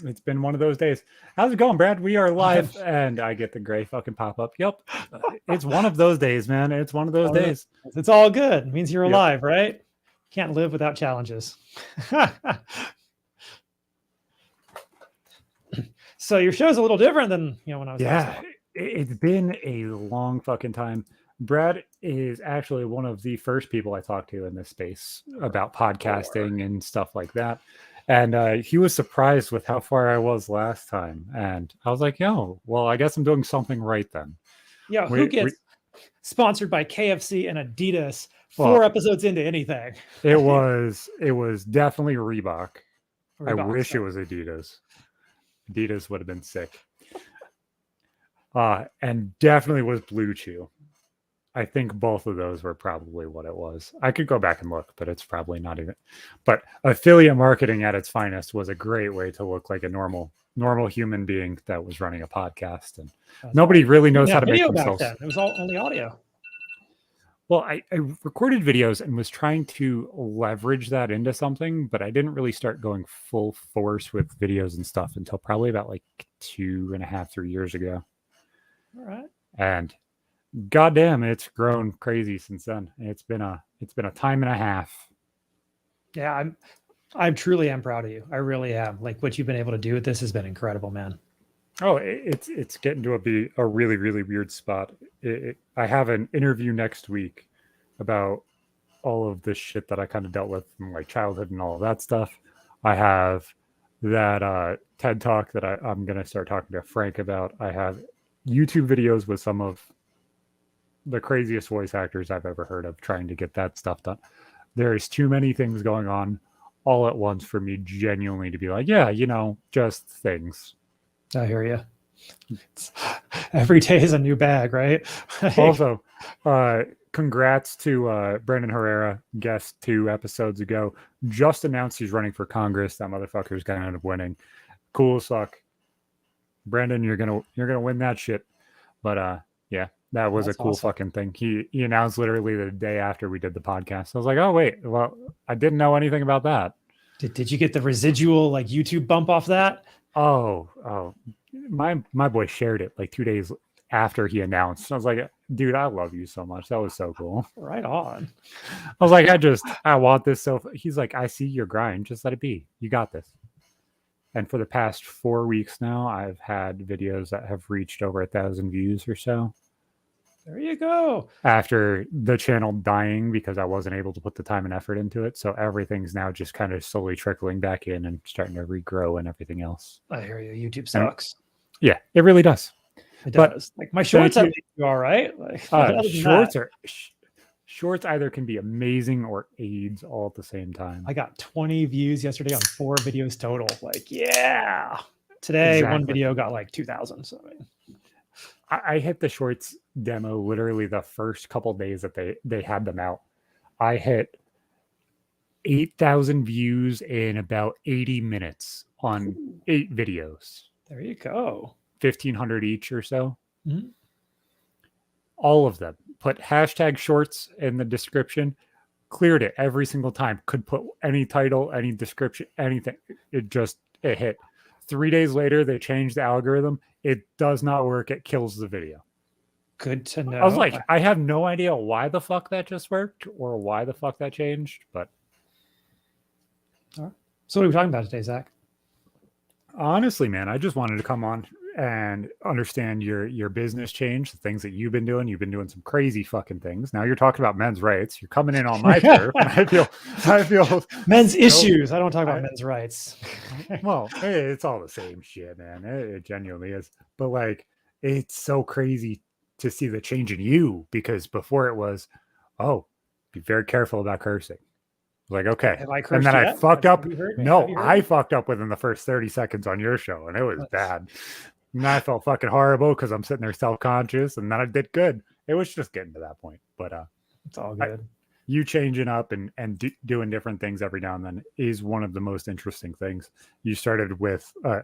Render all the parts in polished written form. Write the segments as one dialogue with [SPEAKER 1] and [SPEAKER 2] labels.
[SPEAKER 1] It's been one of those days. How's it going, Brad? We are live, and I get the gray fucking pop up. Yep, it's one of those days, man. It's one of those days.
[SPEAKER 2] It's all good. It means you're alive, right? Can't live without challenges. So your show's a little different than when I was.
[SPEAKER 1] Yeah, it's been a long fucking time. Brad is actually one of the first people I talked to in this space about podcasting and stuff like that. And he was surprised with how far I was last time. And I was like, yo, well, I guess I'm doing something right then.
[SPEAKER 2] Yeah, who gets sponsored by KFC and Adidas 4 episodes into anything?
[SPEAKER 1] It was definitely Reebok. I wish it was Adidas. Adidas would have been sick. And definitely was Blue Chew. I think both of those were probably what it was. I could go back and look, but it's probably not even. But affiliate marketing at its finest was a great way to look like a normal human being that was running a podcast, and nobody really knows how to make themselves.
[SPEAKER 2] It was all only audio.
[SPEAKER 1] Well, I recorded videos and was trying to leverage that into something, but I didn't really start going full force with videos and stuff until probably about like 2.5, 3 years ago.
[SPEAKER 2] All right.
[SPEAKER 1] And goddamn, it's grown crazy since then. It's been a time and a half.
[SPEAKER 2] Yeah, I truly am proud of you. I really am. Like what you've been able to do with this has been incredible, man.
[SPEAKER 1] Oh, it's getting to be a really, really weird spot. I have an interview next week about all of this shit that I kind of dealt with from like childhood and all of that stuff. I have that TED Talk that I'm going to start talking to Frank about. I have YouTube videos with some of the craziest voice actors I've ever heard of trying to get that stuff done. There's too many things going on all at once for me genuinely to be like, yeah, just things.
[SPEAKER 2] I hear you. Every day is a new bag, right?
[SPEAKER 1] Also, congrats to Brandon Herrera, guest 2 episodes ago. Just announced he's running for Congress. That motherfucker's gonna end up winning. Cool as fuck. Brandon, you're gonna win that shit. But yeah. That was a cool fucking thing. He announced literally the day after we did the podcast. I was like, oh, wait, well, I didn't know anything about that.
[SPEAKER 2] Did you get the residual like YouTube bump off that?
[SPEAKER 1] Oh, my boy shared it like 2 days after he announced. I was like, dude, I love you so much. That was so cool.
[SPEAKER 2] Right on.
[SPEAKER 1] I was like, I want this. So he's like, I see your grind. Just let it be. You got this. And for the past 4 weeks now, I've had videos that have reached over 1,000 views or so.
[SPEAKER 2] There you go.
[SPEAKER 1] After the channel dying because I wasn't able to put the time and effort into it. So everything's now just kind of slowly trickling back in and starting to regrow and everything else.
[SPEAKER 2] I hear you. YouTube sucks.
[SPEAKER 1] Yeah, it really does.
[SPEAKER 2] It does. Like my shorts are all right. Like,
[SPEAKER 1] shorts either can be amazing or AIDS all at the same time.
[SPEAKER 2] I got 20 views yesterday on 4 videos total. Like, yeah. Today, one video got like 2,000. So
[SPEAKER 1] I hit the shorts demo literally the first couple days that they had them out. I hit 8,000 views in about 80 minutes on 8 videos.
[SPEAKER 2] There you go.
[SPEAKER 1] 1,500 each or so.
[SPEAKER 2] Mm-hmm.
[SPEAKER 1] All of them. Put hashtag shorts in the description. Cleared it every single time. Could put any title, any description, anything. It hit. 3 days later, they changed the algorithm. It does not work. It kills the video.
[SPEAKER 2] Good to know.
[SPEAKER 1] I was like, I have no idea why the fuck that just worked or why the fuck that changed, but.
[SPEAKER 2] All right. So what are we talking about today, Zach?
[SPEAKER 1] Honestly, man, I just wanted to come on and understand your business change, the things that you've been doing. You've been doing some crazy fucking things. Now you're talking about men's rights. You're coming in on my turf. I feel
[SPEAKER 2] men's issues. I don't talk about men's rights.
[SPEAKER 1] Well, it's all the same shit, man. It genuinely is. But like, it's so crazy to see the change in you, because before it was, be very careful about cursing. Like, okay. And then I fucked up. No, I fucked up within the first 30 seconds on your show, and it was bad. And I felt fucking horrible because I'm sitting there self-conscious, and then I did good. It was just getting to that point. But
[SPEAKER 2] it's all good.
[SPEAKER 1] You changing up and doing different things every now and then is one of the most interesting things. You started with a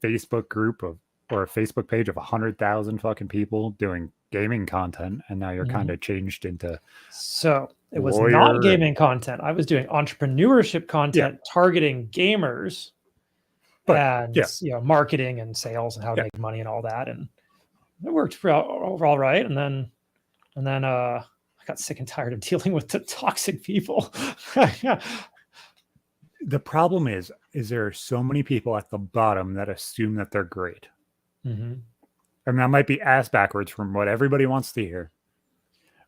[SPEAKER 1] Facebook group or a Facebook page of 100,000 fucking people doing gaming content, and now you're kind of changed into.
[SPEAKER 2] So it was not gaming content. I was doing entrepreneurship content targeting gamers and marketing and sales and how to make money and all that, and it worked all right. And then I got sick and tired of dealing with the toxic people.
[SPEAKER 1] The problem is there are so many people at the bottom that assume that they're great.
[SPEAKER 2] Mm-hmm.
[SPEAKER 1] And that might be ass backwards from what everybody wants to hear.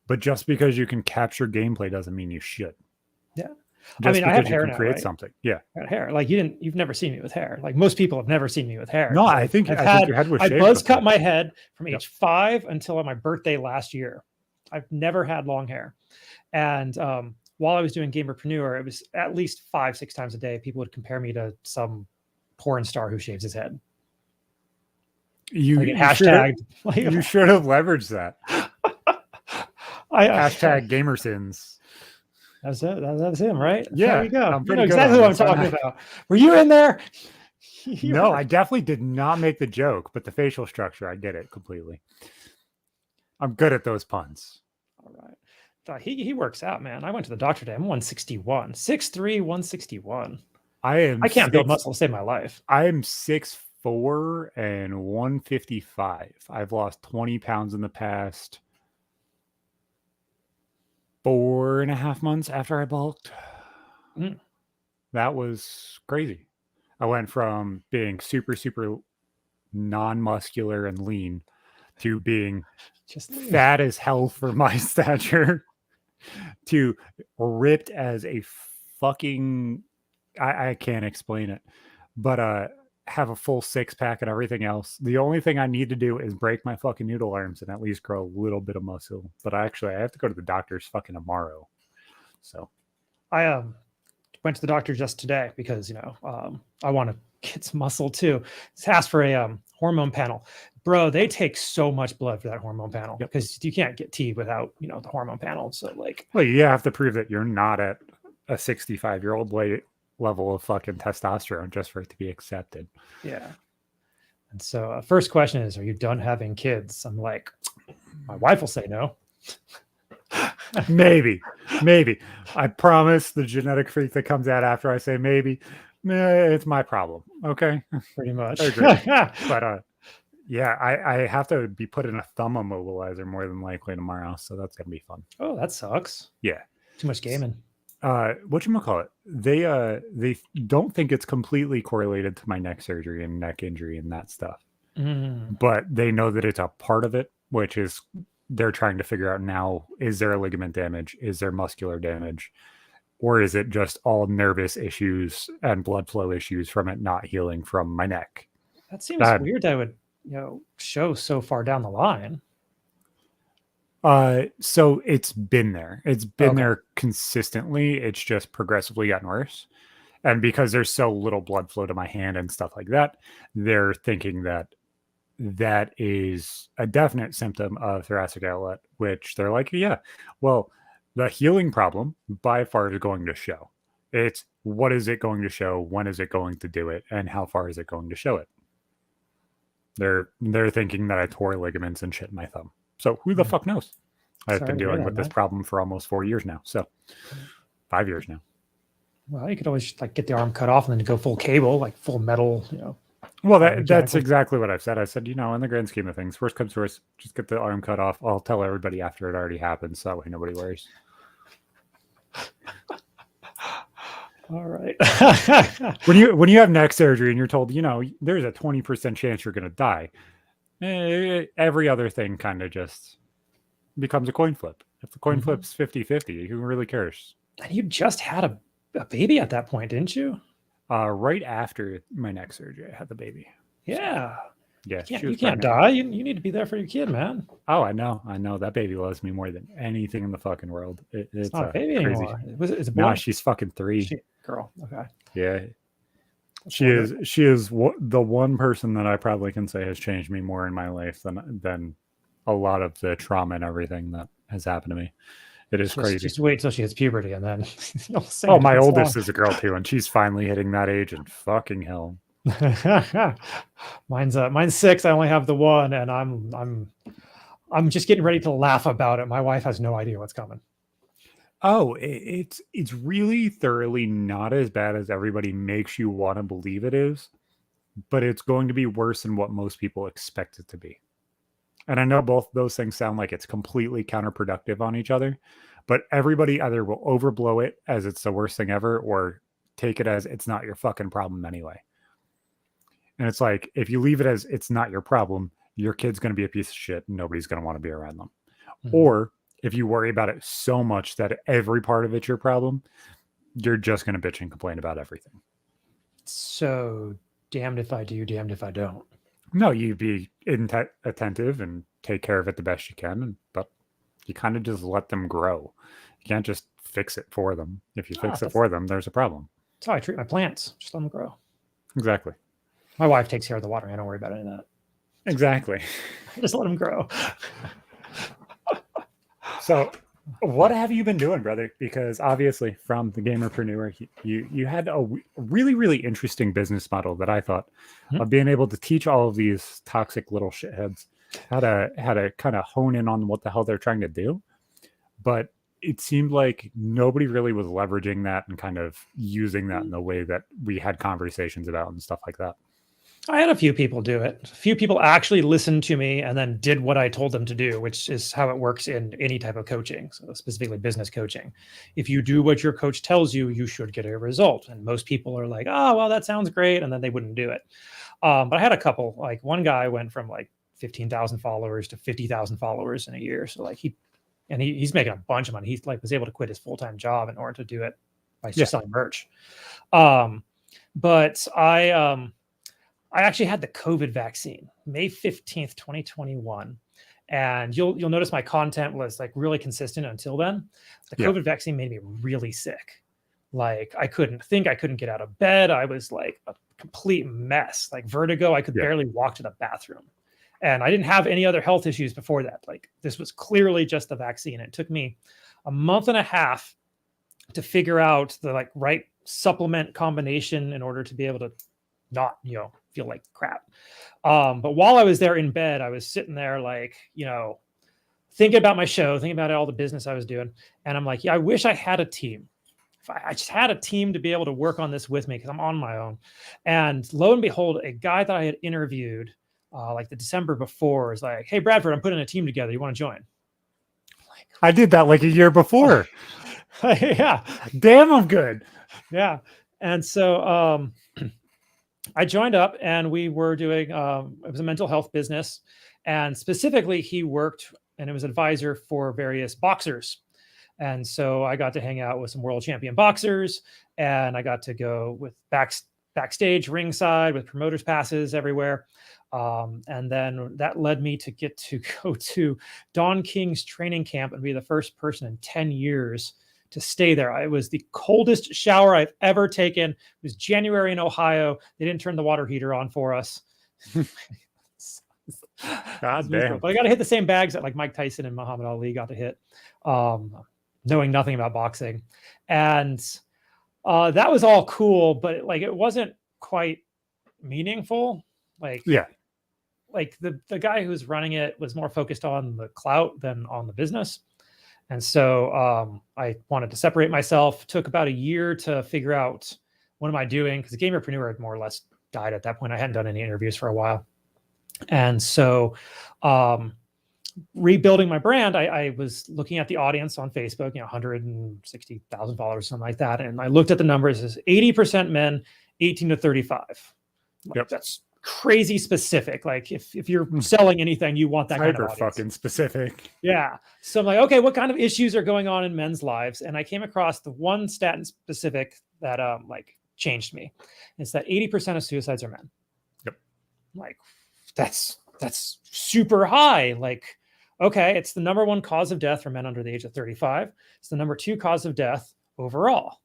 [SPEAKER 1] But just because you can capture gameplay doesn't mean you should.
[SPEAKER 2] Yeah.
[SPEAKER 1] Just
[SPEAKER 2] I have
[SPEAKER 1] because
[SPEAKER 2] hair
[SPEAKER 1] you can
[SPEAKER 2] now,
[SPEAKER 1] create
[SPEAKER 2] right?
[SPEAKER 1] something. Yeah.
[SPEAKER 2] I got hair. Like you've never seen me with hair. Like most people have never seen me with hair.
[SPEAKER 1] No, I think your head was shaved.
[SPEAKER 2] I buzz cut my head from age 5 until my birthday last year. I've never had long hair. And while I was doing Gamerpreneur, it was at least 5-6 times a day. People would compare me to some porn star who shaves his head.
[SPEAKER 1] You should have leveraged that. Hashtag Gamersins.
[SPEAKER 2] That's it. That's him, right?
[SPEAKER 1] Yeah.
[SPEAKER 2] There you go. You know exactly what I'm talking about. Were you in there?
[SPEAKER 1] No, I definitely did not make the joke, but the facial structure, I get it completely. I'm good at those puns.
[SPEAKER 2] All right. He works out, man. I went to the doctor today. I'm 161. 6'3", 161. I can't build muscle to save my life.
[SPEAKER 1] I am 6'4" and 155. I've lost 20 pounds in the past 4.5 months after I bulked. That was crazy. I went from being super, super non-muscular and lean to being just fat as hell for my stature to ripped as a fucking... I can't explain it. But have a full 6-pack and everything else. The only thing I need to do is break my fucking noodle arms and at least grow a little bit of muscle. But I have to go to the doctor's fucking tomorrow. So
[SPEAKER 2] I went to the doctor just today because I want to get some muscle too. It's asked for a hormone panel. Bro, they take so much blood for that hormone panel because you can't get T without the hormone panel. So well,
[SPEAKER 1] you have to prove that you're not at a 65-year-old level of fucking testosterone just for it to be accepted.
[SPEAKER 2] Yeah. And so first question is, are you done having kids? I'm like, my wife will say no.
[SPEAKER 1] maybe I promise the genetic freak that comes out after I say maybe, it's my problem. Okay.
[SPEAKER 2] Pretty much.
[SPEAKER 1] But I have to be put in a thumb immobilizer more than likely tomorrow, so that's gonna be fun.
[SPEAKER 2] Oh, that sucks.
[SPEAKER 1] Yeah.
[SPEAKER 2] Too much gaming.
[SPEAKER 1] Whatchamacallit? They don't think it's completely correlated to my neck surgery and neck injury and that stuff. But they know that it's a part of it, which is they're trying to figure out now, is there a ligament damage? Is there muscular damage? Or is it just all nervous issues and blood flow issues from it not healing from my neck?
[SPEAKER 2] That seems weird that would, show so far down the line.
[SPEAKER 1] So it's been there. It's been there consistently. It's just progressively gotten worse. And because there's so little blood flow to my hand and stuff like that, they're thinking that that is a definite symptom of thoracic outlet, which they're like, yeah, well, the healing problem by far is going to show. It's what is it going to show? When is it going to do it? And how far is it going to show it? They're thinking that I tore ligaments and shit in my thumb. So who the fuck knows? I've been dealing with this problem for almost 4 years now. So 5 years now.
[SPEAKER 2] Well, you could always get the arm cut off and then go full cable, like full metal,
[SPEAKER 1] Well, that's exactly what I've said. I said, in the grand scheme of things, worst comes to worst, just get the arm cut off. I'll tell everybody after it already happens, so that way nobody worries.
[SPEAKER 2] All right.
[SPEAKER 1] when you have neck surgery and you're told, there's a 20% chance you're going to die, every other thing kind of just becomes a coin flip. If the coin flip's 50-50, who really cares?
[SPEAKER 2] And you just had a baby at that point, didn't you?
[SPEAKER 1] Right after my neck surgery, I had the baby.
[SPEAKER 2] Yeah.
[SPEAKER 1] Yeah.
[SPEAKER 2] You can't die. You need to be there for your kid, man.
[SPEAKER 1] Oh, I know. That baby loves me more than anything in the fucking world. It's
[SPEAKER 2] not a baby crazy anymore. Is it
[SPEAKER 1] no, she's fucking 3.
[SPEAKER 2] Girl. Okay.
[SPEAKER 1] Yeah. She is the one person that I probably can say has changed me more in my life than a lot of the trauma and everything that has happened to me. It is crazy.
[SPEAKER 2] Just wait till she hits puberty and then
[SPEAKER 1] you'll say my oldest is a girl too, and she's finally hitting that age, and fucking hell.
[SPEAKER 2] Mine's 6. I only have the 1, and I'm just getting ready to laugh about it. My wife has no idea what's coming.
[SPEAKER 1] Oh, it's really thoroughly not as bad as everybody makes you want to believe it is. but it's going to be worse than what most people expect it to be. And I know both those things sound like it's completely counterproductive on each other, but everybody either will overblow it as it's the worst thing ever or take it as it's not your fucking problem anyway. And it's like, if you leave it as it's not your problem, your kid's going to be a piece of shit and nobody's going to want to be around them. Mm-hmm. Or if you worry about it so much that every part of it's your problem, you're just going to bitch and complain about everything.
[SPEAKER 2] So damned if I do, damned if I don't.
[SPEAKER 1] No, you be attentive and take care of it the best you can, but you kind of just let them grow. You can't just fix it for them. If you fix it for them, there's a problem.
[SPEAKER 2] That's how I treat my plants. Just let them grow.
[SPEAKER 1] Exactly.
[SPEAKER 2] My wife takes care of the watering. I don't worry about any of that.
[SPEAKER 1] Exactly.
[SPEAKER 2] Just let them grow.
[SPEAKER 1] So what have you been doing, brother? Because obviously from the Gamerpreneur, you had a really, really interesting business model that I thought of being able to teach all of these toxic little shitheads how to kind of hone in on what the hell they're trying to do. But it seemed like nobody really was leveraging that and kind of using that in the way that we had conversations about and stuff like that.
[SPEAKER 2] I had a few people do it. A few people actually listened to me and then did what I told them to do, which is how it works in any type of coaching, so specifically business coaching. If you do what your coach tells you, you should get a result. And most people are like, oh, well, that sounds great. And then they wouldn't do it. But I had a couple, like one guy went from like 15,000 followers to 50,000 followers in a year. So like he's making a bunch of money. He like was able to quit his full-time job in order to do it by just selling merch. But I actually had the COVID vaccine, May 15th, 2021. And you'll notice my content was like really consistent until then. The COVID vaccine made me really sick. Like I couldn't think, I couldn't get out of bed. I was like a complete mess, like vertigo. I could barely walk to the bathroom. And I didn't have any other health issues before that. Like this was clearly just the vaccine. It took me a month and a half to figure out the like right supplement combination in order to be able to not, feel like crap. But while I was there in bed, I was sitting there like, thinking about my show, thinking about all the business I was doing. And I'm like, I wish I had a team. If I just had a team to be able to work on this with me, because I'm on my own. And lo and behold, a guy that I had interviewed like the December before is like, hey, Bradford, I'm putting a team together. You want to join?
[SPEAKER 1] Like, I did that like a year before.
[SPEAKER 2] Yeah.
[SPEAKER 1] Damn, I'm good.
[SPEAKER 2] Yeah. And so I joined up and we were doing, it was a mental health business. And specifically, he worked and it was advisor for various boxers. And so I got to hang out with some world champion boxers and I got to go with backstage ringside with promoters passes everywhere. And then that led me to get to go to Don King's training camp and be the first person in 10 years to stay there. It was the coldest shower I've ever taken. It was January in Ohio. They didn't turn the water heater on for us.
[SPEAKER 1] God damn.
[SPEAKER 2] But I got to hit the same bags that like Mike Tyson and Muhammad Ali got to hit, knowing nothing about boxing. And that was all cool, but like it wasn't quite meaningful. Like the guy who was running it was more focused on the clout than on the business. And so I wanted to separate myself. Took about a year to figure out what am I doing, because the Gamerpreneur had more or less died at that point. I hadn't done any interviews for a while. And so rebuilding my brand, I was looking at the audience on Facebook, 160,000 followers, something like that. And I looked at the numbers as 80% men, 18 to 35. Like, that's crazy specific. Like if you're selling anything, you want that kind of audience.
[SPEAKER 1] Fucking specific.
[SPEAKER 2] Yeah. So I'm like, okay, what kind of issues are going on in men's lives? And I came across the one stat in specific that like changed me. It's that 80% of suicides are men.
[SPEAKER 1] Yep.
[SPEAKER 2] Like that's super high. Like, okay, it's the number one cause of death for men under the age of 35. It's the number two cause of death overall.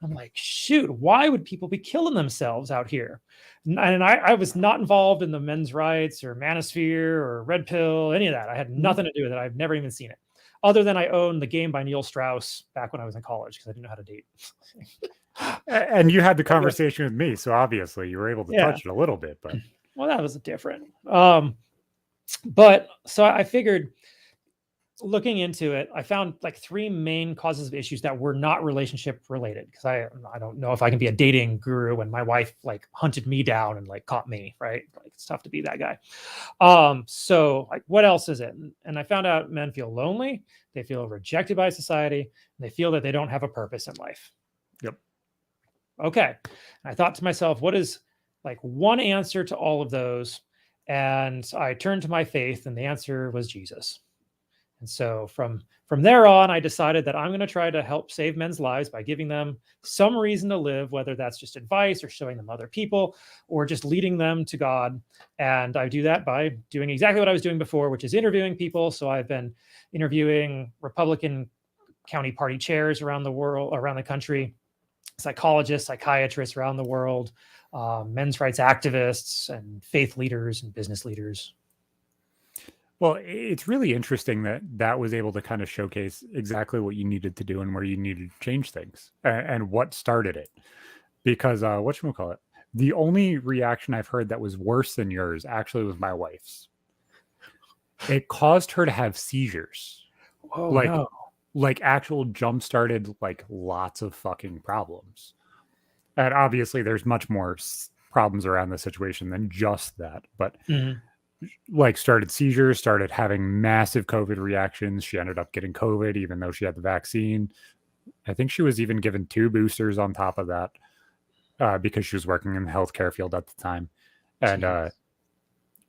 [SPEAKER 2] I'm like, shoot, why would people be killing themselves out here? And I was not involved in the men's rights or manosphere or red pill, any of that. I had nothing to do with it. I've never even seen it, other than I owned The Game by Neil Strauss back when I was in college because I didn't know how to date.
[SPEAKER 1] And you had the conversation with me, so obviously you were able to touch it a little bit. But
[SPEAKER 2] well, that was different. But so I figured looking into it, I found like 3 main causes of issues that were not relationship related. Because I don't know if I can be a dating guru when my wife like hunted me down and like caught me, right? Like it's tough to be that guy. So like what else is it? And I found out men feel lonely, they feel rejected by society, and they feel that they don't have a purpose in life.
[SPEAKER 1] Yep.
[SPEAKER 2] Okay. I thought to myself, what is like one answer to all of those? And I turned to my faith, and the answer was Jesus. And so from there on, I decided that I'm going to try to help save men's lives by giving them some reason to live, whether that's just advice or showing them other people or just leading them to God. And I do that by doing exactly what I was doing before, which is interviewing people. So I've been interviewing Republican county party chairs around the world, around the country, psychologists, psychiatrists around the world, men's rights activists, and faith leaders and business leaders.
[SPEAKER 1] Well, it's really interesting that that was able to kind of showcase exactly what you needed to do and where you needed to change things and what started it. Because whatchamacallit, the only reaction I've heard that was worse than yours actually was my wife's. It caused her to have seizures.
[SPEAKER 2] Oh, no.
[SPEAKER 1] Like actual jump started like lots of fucking problems. And obviously there's much more problems around the situation than just that. But like started seizures, started having massive COVID reactions. She ended up getting COVID, even though she had the vaccine. I think she was even given 2 boosters on top of that because she was working in the healthcare field at the time. And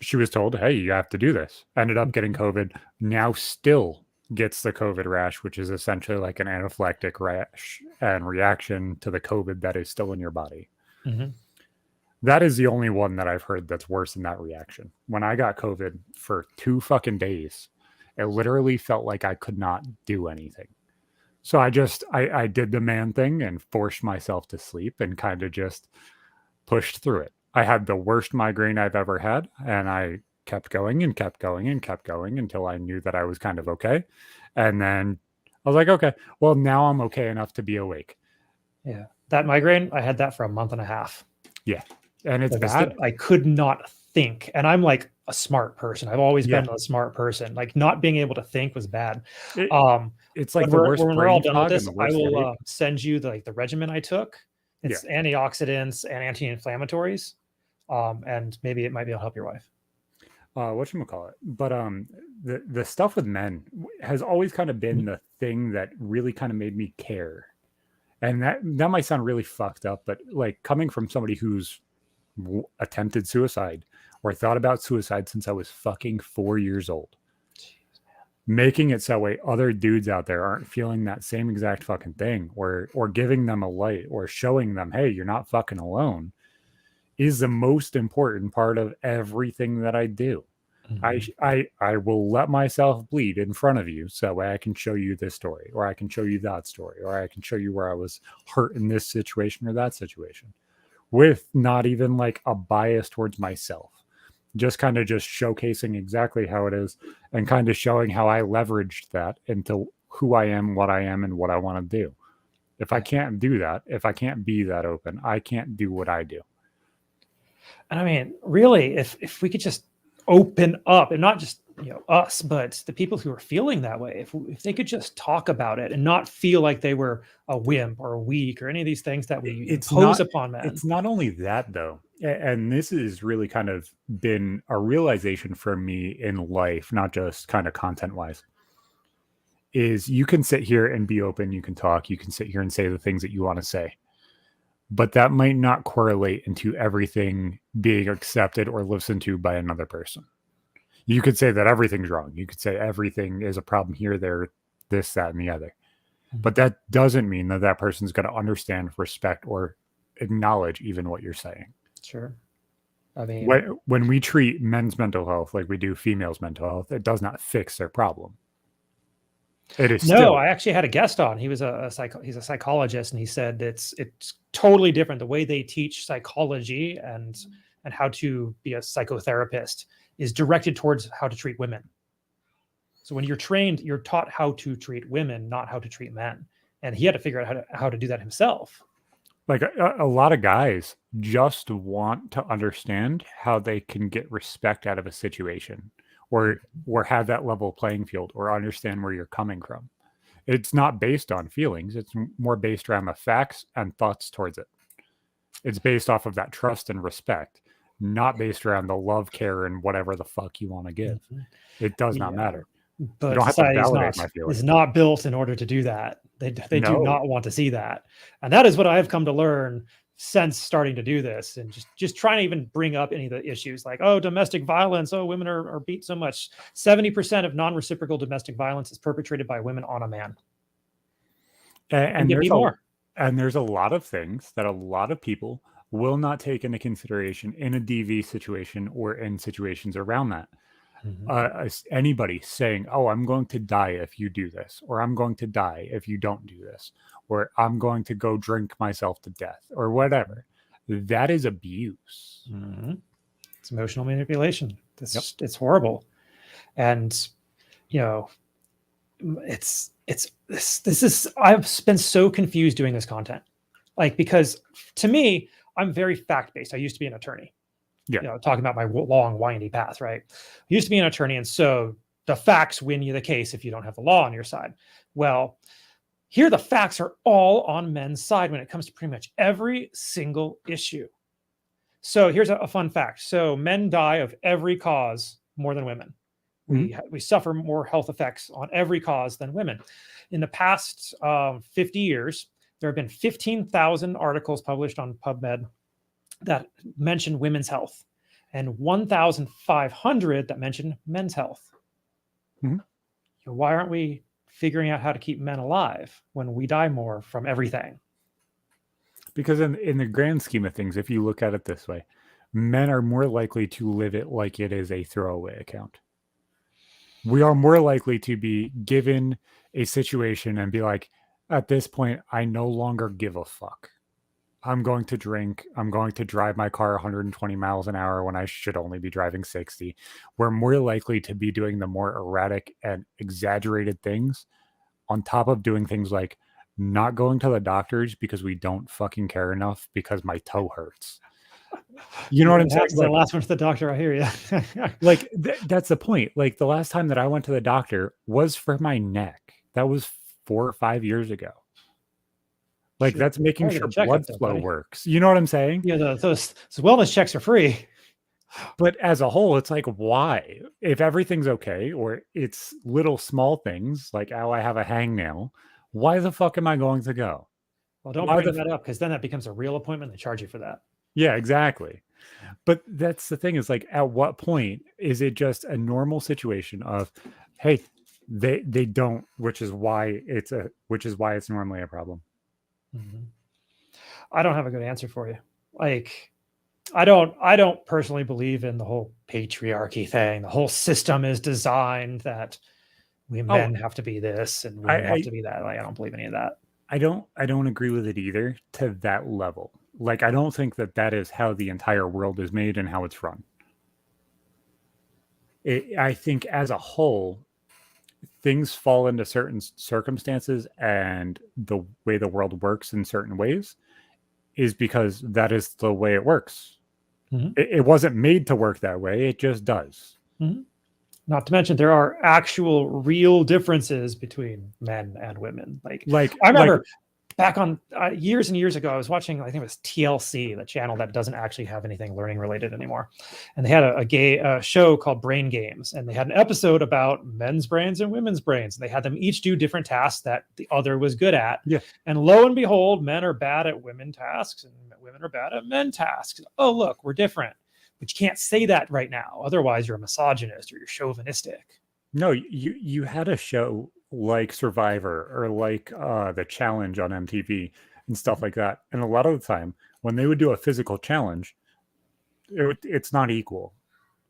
[SPEAKER 1] she was told, hey, you have to do this. Ended up getting COVID. Now still gets the COVID rash, which is essentially like an anaphylactic rash and reaction to the COVID that is still in your body. That is the only one that I've heard that's worse than that reaction. When I got COVID for 2 fucking days, it literally felt like I could not do anything. So I did the man thing and forced myself to sleep and kind of just pushed through it. I had the worst migraine I've ever had, and I kept going and kept going and kept going until I knew that I was kind of okay. And then I was like, okay, well, now I'm okay enough to be awake.
[SPEAKER 2] Yeah. That migraine, I had that for a month and a half.
[SPEAKER 1] Yeah. And it's bad.
[SPEAKER 2] I could not think. And I'm like a smart person. I've always been a smart person. Like not being able to think was bad.
[SPEAKER 1] It's like when
[SPEAKER 2] we're all done with this, I will send you the regimen I took. It's antioxidants and anti-inflammatories. And maybe it might be able to help your wife.
[SPEAKER 1] Whatchamacallit. But the stuff with men has always kind of been the thing that really kind of made me care. And that might sound really fucked up, but like coming from somebody who's attempted suicide or thought about suicide since I was fucking 4 years old. Jeez, making it so way other dudes out there aren't feeling that same exact fucking thing or giving them a light or showing them, hey, you're not fucking alone, is the most important part of everything that I do. I will let myself bleed in front of you so I can show you this story, or I can show you that story, or I can show you where I was hurt in this situation or that situation, with not even like a bias towards myself, just kind of just showcasing exactly how it is and kind of showing how I leveraged that into who I am, what I am, and what I want to do. If I can't do that, if I can't be that open, I can't do what I do.
[SPEAKER 2] And I mean, really, if we could just open up, and not just us, but the people who are feeling that way, if they could just talk about it and not feel like they were a wimp or a weak or any of these things that we impose upon men.
[SPEAKER 1] It's not only that though, and this has really kind of been a realization for me in life, not just kind of content wise, is you can sit here and be open, you can talk, you can sit here and say the things that you want to say, but that might not correlate into everything being accepted or listened to by another person. You could say that everything's wrong. You could say everything is a problem here, there, this, that, and the other. But that doesn't mean that that person's going to understand, respect, or acknowledge even what you're saying.
[SPEAKER 2] Sure. I mean,
[SPEAKER 1] when we treat men's mental health like we do females' mental health, it does not fix their problem. It is
[SPEAKER 2] I actually had a guest on. He was he's a psychologist, and he said it's totally different. The way they teach psychology and how to be a psychotherapist is directed towards how to treat women. So when you're trained, you're taught how to treat women, not how to treat men. And he had to figure out how to do that himself.
[SPEAKER 1] Like a lot of guys just want to understand how they can get respect out of a situation or have that level playing field or understand where you're coming from. It's not based on feelings. It's more based around the facts and thoughts towards it. It's based off of that trust and respect, not based around the love, care, and whatever the fuck you want to give. It does not matter.
[SPEAKER 2] But
[SPEAKER 1] you don't have to
[SPEAKER 2] society
[SPEAKER 1] validate my feelings.
[SPEAKER 2] is not built in order to do that. They do
[SPEAKER 1] No.
[SPEAKER 2] not want to see that. And that is what I have come to learn since starting to do this, and just trying to even bring up any of the issues like, oh, domestic violence. Oh, women are beat so much. 70% of non-reciprocal domestic violence is perpetrated by women on a man.
[SPEAKER 1] And there's a lot of things that a lot of people will not take into consideration in a DV situation or in situations around that. Anybody saying, oh, I'm going to die if you do this, or I'm going to die if you don't do this, or I'm going to go drink myself to death, or whatever. That is abuse.
[SPEAKER 2] It's emotional manipulation. It's horrible. And, you know, this is, I've been so confused doing this content. Like, because to me, I'm very fact-based. I used to be an attorney.
[SPEAKER 1] Yeah.
[SPEAKER 2] You know, talking about my long, windy path, right? I used to be an attorney, and so the facts win you the case if you don't have the law on your side. Well, here the facts are all on men's side when it comes to pretty much every single issue. So here's a fun fact. So men die of every cause more than women. We suffer more health effects on every cause than women. In the past 50 years, there have been 15,000 articles published on PubMed that mention women's health, and 1,500 that mention men's health. Why aren't we figuring out how to keep men alive when we die more from everything?
[SPEAKER 1] Because in the grand scheme of things, if you look at it this way, men are more likely to live it like it is a throwaway account. We are more likely to be given a situation and be like, at this point, I no longer give a fuck. I'm going to drink. I'm going to drive my car 120 miles an hour when I should only be driving 60. We're more likely to be doing the more erratic and exaggerated things, on top of doing things like not going to the doctors because we don't fucking care enough because my toe hurts. You know what I'm saying?
[SPEAKER 2] The last one to the doctor, I hear you.
[SPEAKER 1] Like that's the point. Like the last time that I went to the doctor was for my neck. That was 4 or 5 years ago. Like that's making sure blood flow works. You know what I'm saying?
[SPEAKER 2] Yeah, those wellness checks are free.
[SPEAKER 1] But as a whole, it's like, why? If everything's okay, or it's little small things like, oh, I have a hangnail, why the fuck am I going to go?
[SPEAKER 2] Well, don't bring that up, because then that becomes a real appointment. They charge you for that.
[SPEAKER 1] Yeah, exactly. But that's the thing, is like, at what point is it just a normal situation of, hey, they don't, which is why it's normally a problem.
[SPEAKER 2] I don't have a good answer for you. Like, I don't personally believe in the whole patriarchy thing. The whole system is designed that we men have to be this and women have to be that. Like, I don't believe any of that.
[SPEAKER 1] I don't agree with it either to that level. Like, I don't think that is how the entire world is made and how it's run. I think as a whole, things fall into certain circumstances, and the way the world works in certain ways is because that is the way it works. It wasn't made to work that way. It just does.
[SPEAKER 2] Not to mention, there are actual real differences between men and women. Like I remember back on years and years ago, I was watching, I think it was TLC, the channel that doesn't actually have anything learning related anymore. And they had a show called Brain Games. And they had an episode about men's brains and women's brains. And they had them each do different tasks that the other was good at.
[SPEAKER 1] Yeah. And
[SPEAKER 2] lo and behold, men are bad at women tasks and women are bad at men tasks. Oh, look, we're different. But you can't say that right now. Otherwise, you're a misogynist or you're chauvinistic.
[SPEAKER 1] No, you had a show like Survivor or like the Challenge on MTV and stuff like that. And a lot of the time when they would do a physical challenge, it's not equal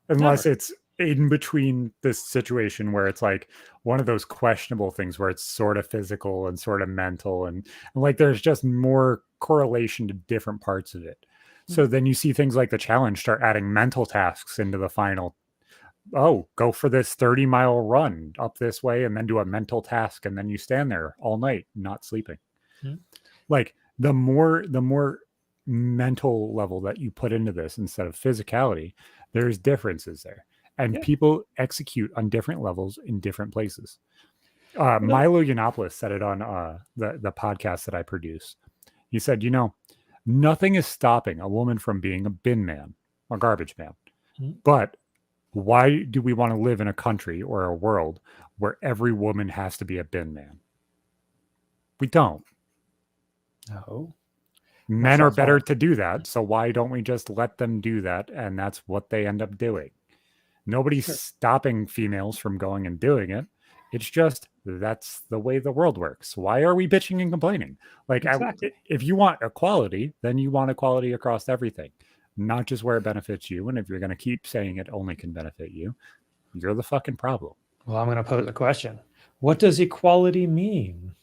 [SPEAKER 1] unless it's in between this situation where it's like one of those questionable things where it's sort of physical and sort of mental and like there's just more correlation to different parts of it. So then you see things like the challenge start adding mental tasks into the final. Oh, go for this 30-mile run up this way and then do a mental task. And then you stand there all night, not sleeping. Like the more mental level that you put into this instead of physicality, there's differences there. and
[SPEAKER 2] Yeah.
[SPEAKER 1] people execute on different levels in different places. Milo Yiannopoulos said it on the podcast that I produce. He said, nothing is stopping a woman from being a bin man, a garbage man.
[SPEAKER 2] Mhm.
[SPEAKER 1] But why do we want to live in a country or a world where every woman has to be a bin man? We don't.
[SPEAKER 2] No.
[SPEAKER 1] Men are better to do that. So why don't we just let them do that? And that's what they end up doing. Nobody's stopping females from going and doing it. It's just that's the way the world works. Why are we bitching and complaining? Like,
[SPEAKER 2] Exactly.
[SPEAKER 1] if you want equality, then you want equality across everything, not just where it benefits you. And if you're going to keep saying it only can benefit you, you're the fucking problem.
[SPEAKER 2] Well, I'm going to pose a question. What does equality mean?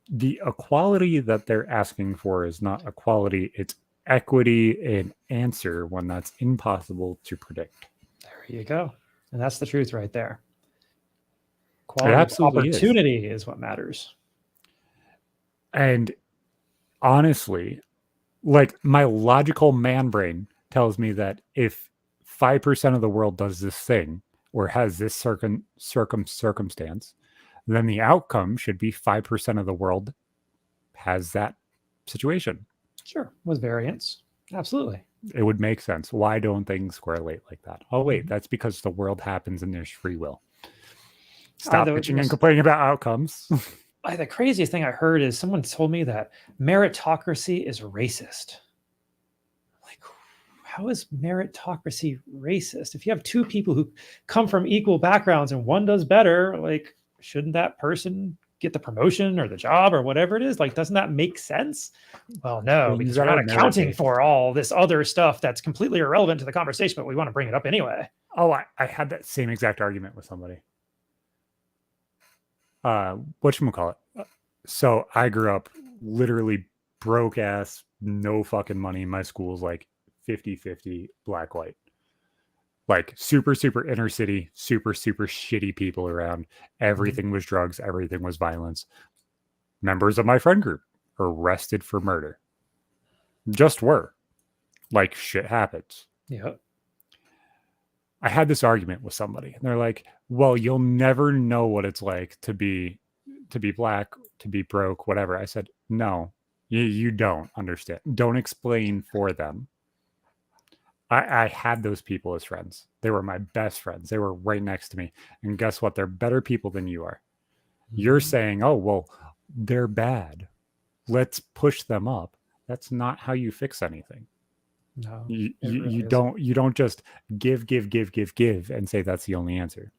[SPEAKER 1] The equality that they're asking for is not equality, it's equity in answer when that's impossible to predict.
[SPEAKER 2] There you go. And that's the truth right there.
[SPEAKER 1] It
[SPEAKER 2] Quality of
[SPEAKER 1] absolutely is.
[SPEAKER 2] opportunity is what matters.
[SPEAKER 1] And honestly, like, my logical man brain tells me that if 5% of the world does this thing or has this circumstance, then the outcome should be 5% of the world has that situation.
[SPEAKER 2] Sure. With variance. Absolutely.
[SPEAKER 1] It would make sense. Why don't things correlate like that? Oh, wait, that's because the world happens and there's free will. Stop bitching and complaining about outcomes.
[SPEAKER 2] The craziest thing I heard is someone told me that meritocracy is racist. Like, how is meritocracy racist? If you have two people who come from equal backgrounds and one does better, like, shouldn't that person get the promotion or the job or whatever it is? Like, doesn't that make sense? Well, no, because we're not accounting for all this other stuff that's completely irrelevant to the conversation, but we want to bring it up anyway.
[SPEAKER 1] Oh, I had that same exact argument with somebody. Whatchamacallit? So I grew up literally broke ass, no fucking money. My school's like 50-50 black, white. Like super, super inner city, super, super shitty people around. Everything was drugs. Everything was violence. Members of my friend group arrested for murder. Just were. Like, shit happens.
[SPEAKER 2] Yeah.
[SPEAKER 1] I had this argument with somebody and they're like, well, you'll never know what it's like to be black, to be broke, whatever. I said, no, you don't understand. Don't explain for them. I had those people as friends. They were my best friends. They were right next to me. And guess what? They're better people than you are. You're saying, oh, well, they're bad. Let's push them up. That's not how you fix anything.
[SPEAKER 2] No,
[SPEAKER 1] you don't just give and say that's the only answer.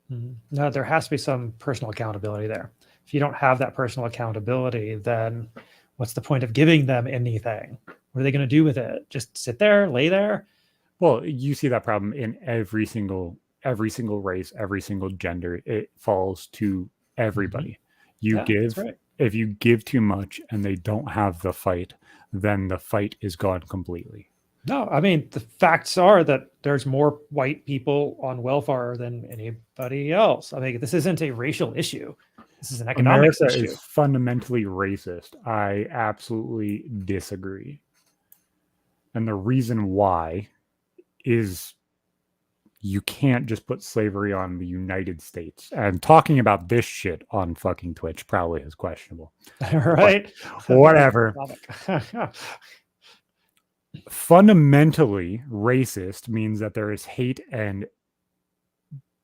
[SPEAKER 2] No, there has to be some personal accountability there. If you don't have that personal accountability, then what's the point of giving them anything? What are they going to do with it? Just sit there, lay there?
[SPEAKER 1] Well, you see that problem in every single race, every single gender. It falls to everybody. If you give too much and they don't have the fight, then the fight is gone completely.
[SPEAKER 2] No, I mean, the facts are that there's more white people on welfare than anybody else. I mean, this isn't a racial issue. This is an economics issue.
[SPEAKER 1] America is fundamentally racist. I absolutely disagree. And the reason why is you can't just put slavery on the United States. And talking about this shit on fucking Twitch probably is questionable.
[SPEAKER 2] Right?
[SPEAKER 1] Whatever. Fundamentally racist means that there is hate and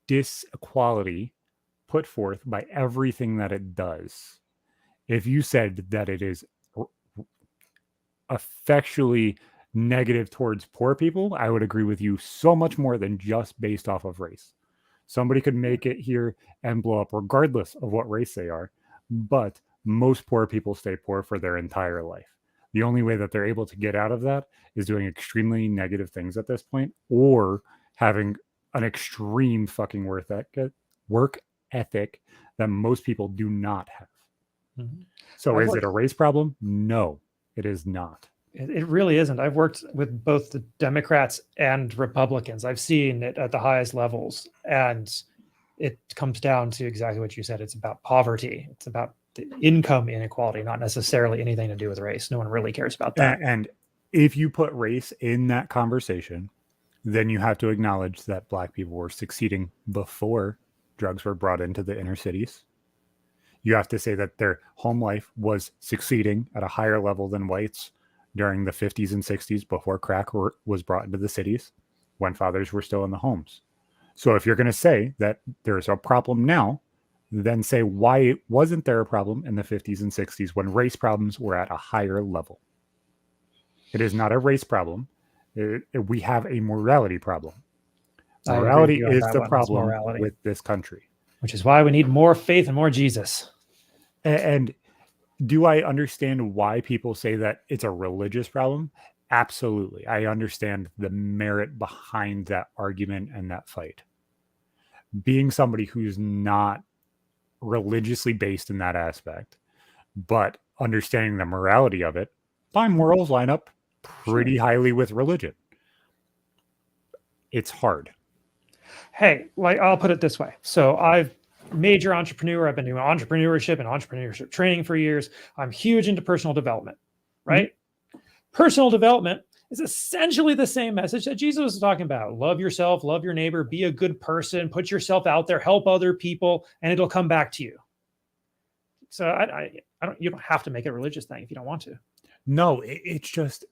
[SPEAKER 1] disequality put forth by everything that it does. If you said that it is effectually negative towards poor people, I would agree with you so much more than just based off of race. Somebody could make it here and blow up regardless of what race they are, but most poor people stay poor for their entire life. The only way that they're able to get out of that is doing extremely negative things at this point, or having an extreme fucking work ethic that most people do not have. So is it a race problem? No, it is not.
[SPEAKER 2] It really isn't. I've worked with both the Democrats and Republicans. I've seen it at the highest levels, and it comes down to exactly what you said. It's about poverty. It's about the income inequality, not necessarily anything to do with race. No one really cares about that.
[SPEAKER 1] And if you put race in that conversation, then you have to acknowledge that Black people were succeeding before drugs were brought into the inner cities. You have to say that their home life was succeeding at a higher level than whites during the 50s and 60s before crack was brought into the cities when fathers were still in the homes. So if you're going to say that there's a problem now, then say why wasn't there a problem in the 50s and 60s when race problems were at a higher level? It is not a race problem. We have a morality problem.
[SPEAKER 2] I agree with
[SPEAKER 1] Morality
[SPEAKER 2] you on
[SPEAKER 1] is
[SPEAKER 2] that
[SPEAKER 1] the
[SPEAKER 2] one. It's
[SPEAKER 1] problem
[SPEAKER 2] morality,
[SPEAKER 1] with this country.
[SPEAKER 2] which is why we need more faith and more Jesus.
[SPEAKER 1] And do I understand why people say that it's a religious problem? Absolutely. I understand the merit behind that argument and that fight. Being somebody who's not religiously based in that aspect, but understanding the morality of it, my morals line up pretty highly with religion. It's hard.
[SPEAKER 2] Hey, like I'll put it this way. So I've major entrepreneur. I've been doing entrepreneurship and entrepreneurship training for years. I'm huge into personal development, right? Mm-hmm. Personal development is essentially the same message that Jesus was talking about. Love yourself, love your neighbor, be a good person, put yourself out there, help other people, and it'll come back to you. So I don't, you don't have to make it a religious thing if you don't want to.
[SPEAKER 1] No, it's just,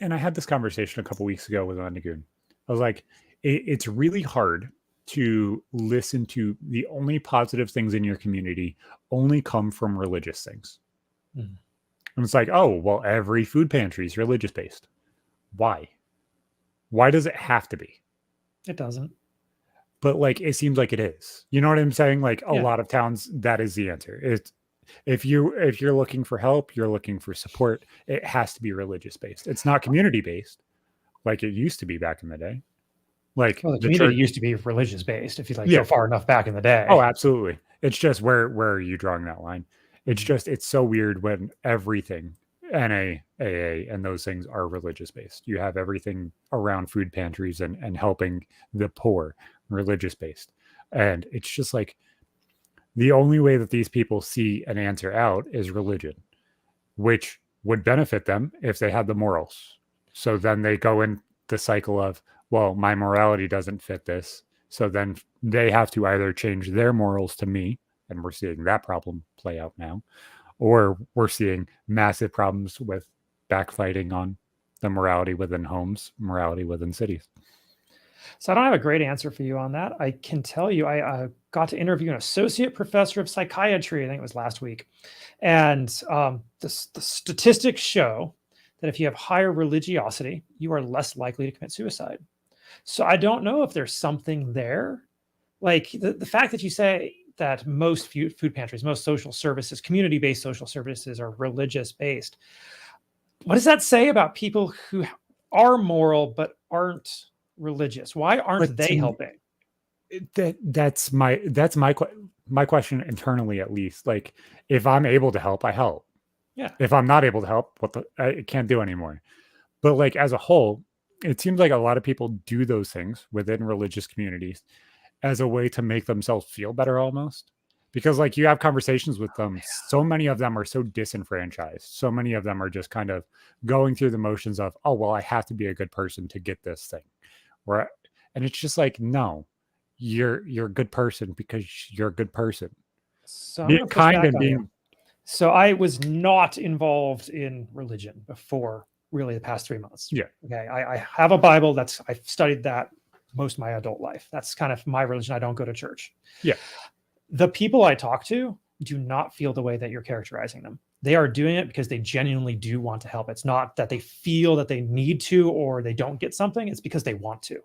[SPEAKER 1] and I had this conversation a couple weeks ago with Andagoon. I was like, it's really hard to listen to the only positive things in your community only come from religious things. Mm. And it's like, oh, well, every food pantry is religious based. Why? Why does it have to be?
[SPEAKER 2] It doesn't.
[SPEAKER 1] But like, it seems like it is. You know what I'm saying? Like a lot of towns, that is the answer. It's, if you're looking for help, you're looking for support, it has to be religious based. It's not community based like it used to be back in the day. Like
[SPEAKER 2] the community used to be religious based if you go far enough back in the day.
[SPEAKER 1] Oh, absolutely. It's just where are you drawing that line? It's just, it's so weird when everything NA, AA, and those things are religious based. You have everything around food pantries and helping the poor religious based. And it's just like the only way that these people see an answer out is religion, which would benefit them if they had the morals. So then they go in the cycle of, well, my morality doesn't fit this. So then they have to either change their morals to me, and we're seeing that problem play out now, or we're seeing massive problems with backfighting on the morality within homes, morality within cities.
[SPEAKER 2] So I don't have a great answer for you on that. I can tell you, I got to interview an associate professor of psychiatry, I think it was last week. And the statistics show that if you have higher religiosity, you are less likely to commit suicide. So I don't know if there's something there. Like the fact that you say that most food pantries, most social services, community-based social services are religious-based. What does that say about people who are moral but aren't religious? Why aren't they helping?
[SPEAKER 1] That's my question internally, at least. Like, if I'm able to help, I help.
[SPEAKER 2] Yeah.
[SPEAKER 1] If I'm not able to help, I can't do anymore. But like as a whole, it seems like a lot of people do those things within religious communities as a way to make themselves feel better, almost. Because like you have conversations with them, so many of them are so disenfranchised. So many of them are just kind of going through the motions of, oh, well, I have to be a good person to get this thing. And it's just like, no, you're a good person because you're a good person.
[SPEAKER 2] So being kind and being. So I was not involved in religion before really the past 3 months.
[SPEAKER 1] Yeah.
[SPEAKER 2] Okay. I have a Bible. I've studied that most of my adult life. That's kind of my religion. I don't go to church.
[SPEAKER 1] Yeah.
[SPEAKER 2] The people I talk to do not feel the way that you're characterizing them. They are doing it because they genuinely do want to help. It's not that they feel that they need to or they don't get something. It's because they want to.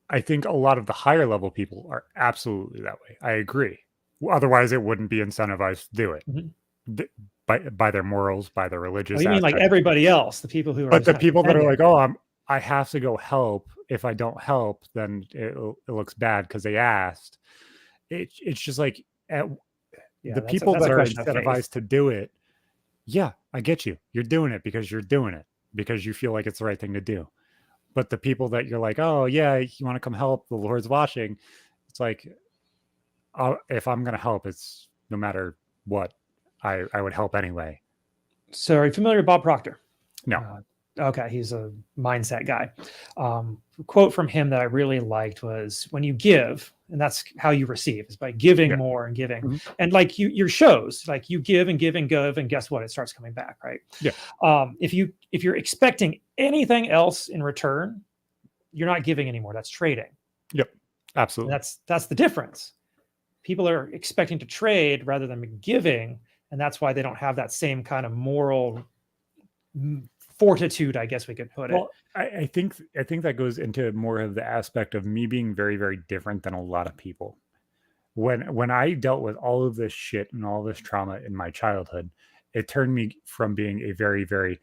[SPEAKER 1] I think a lot of the higher level people are absolutely that way. I agree. Otherwise, it wouldn't be incentivized to do it. Mm-hmm. By their morals, by their religious.
[SPEAKER 2] You mean like everybody else, the people who are.
[SPEAKER 1] But the people that are like, oh, I have to go help. If I don't help, then it looks bad because they asked. It's just like the people that are incentivized to do it. Yeah, I get you. You're doing it because you're doing it because you feel like it's the right thing to do. But the people that you're like, oh yeah, you want to come help, the Lord's watching. It's like, if I'm going to help, it's no matter what, I would help anyway.
[SPEAKER 2] So are you familiar with Bob Proctor?
[SPEAKER 1] No.
[SPEAKER 2] Okay, he's a mindset guy. Quote from him that I really liked was, "When you give, and that's how you receive, is by giving
[SPEAKER 1] Yeah.
[SPEAKER 2] more and giving."
[SPEAKER 1] Mhm.
[SPEAKER 2] And like your shows, like you give and give and give, and guess what? It starts coming back, right?
[SPEAKER 1] Yeah.
[SPEAKER 2] If you're expecting anything else in return, you're not giving anymore. That's trading.
[SPEAKER 1] Yep.
[SPEAKER 2] And
[SPEAKER 1] Absolutely.
[SPEAKER 2] that's the difference. People are expecting to trade rather than giving, and that's why they don't have that same kind of moral fortitude, I guess we could put it.
[SPEAKER 1] Well, I think that goes into more of the aspect of me being very, very different than a lot of people. When I dealt with all of this shit and all this trauma in my childhood, it turned me from being a very, very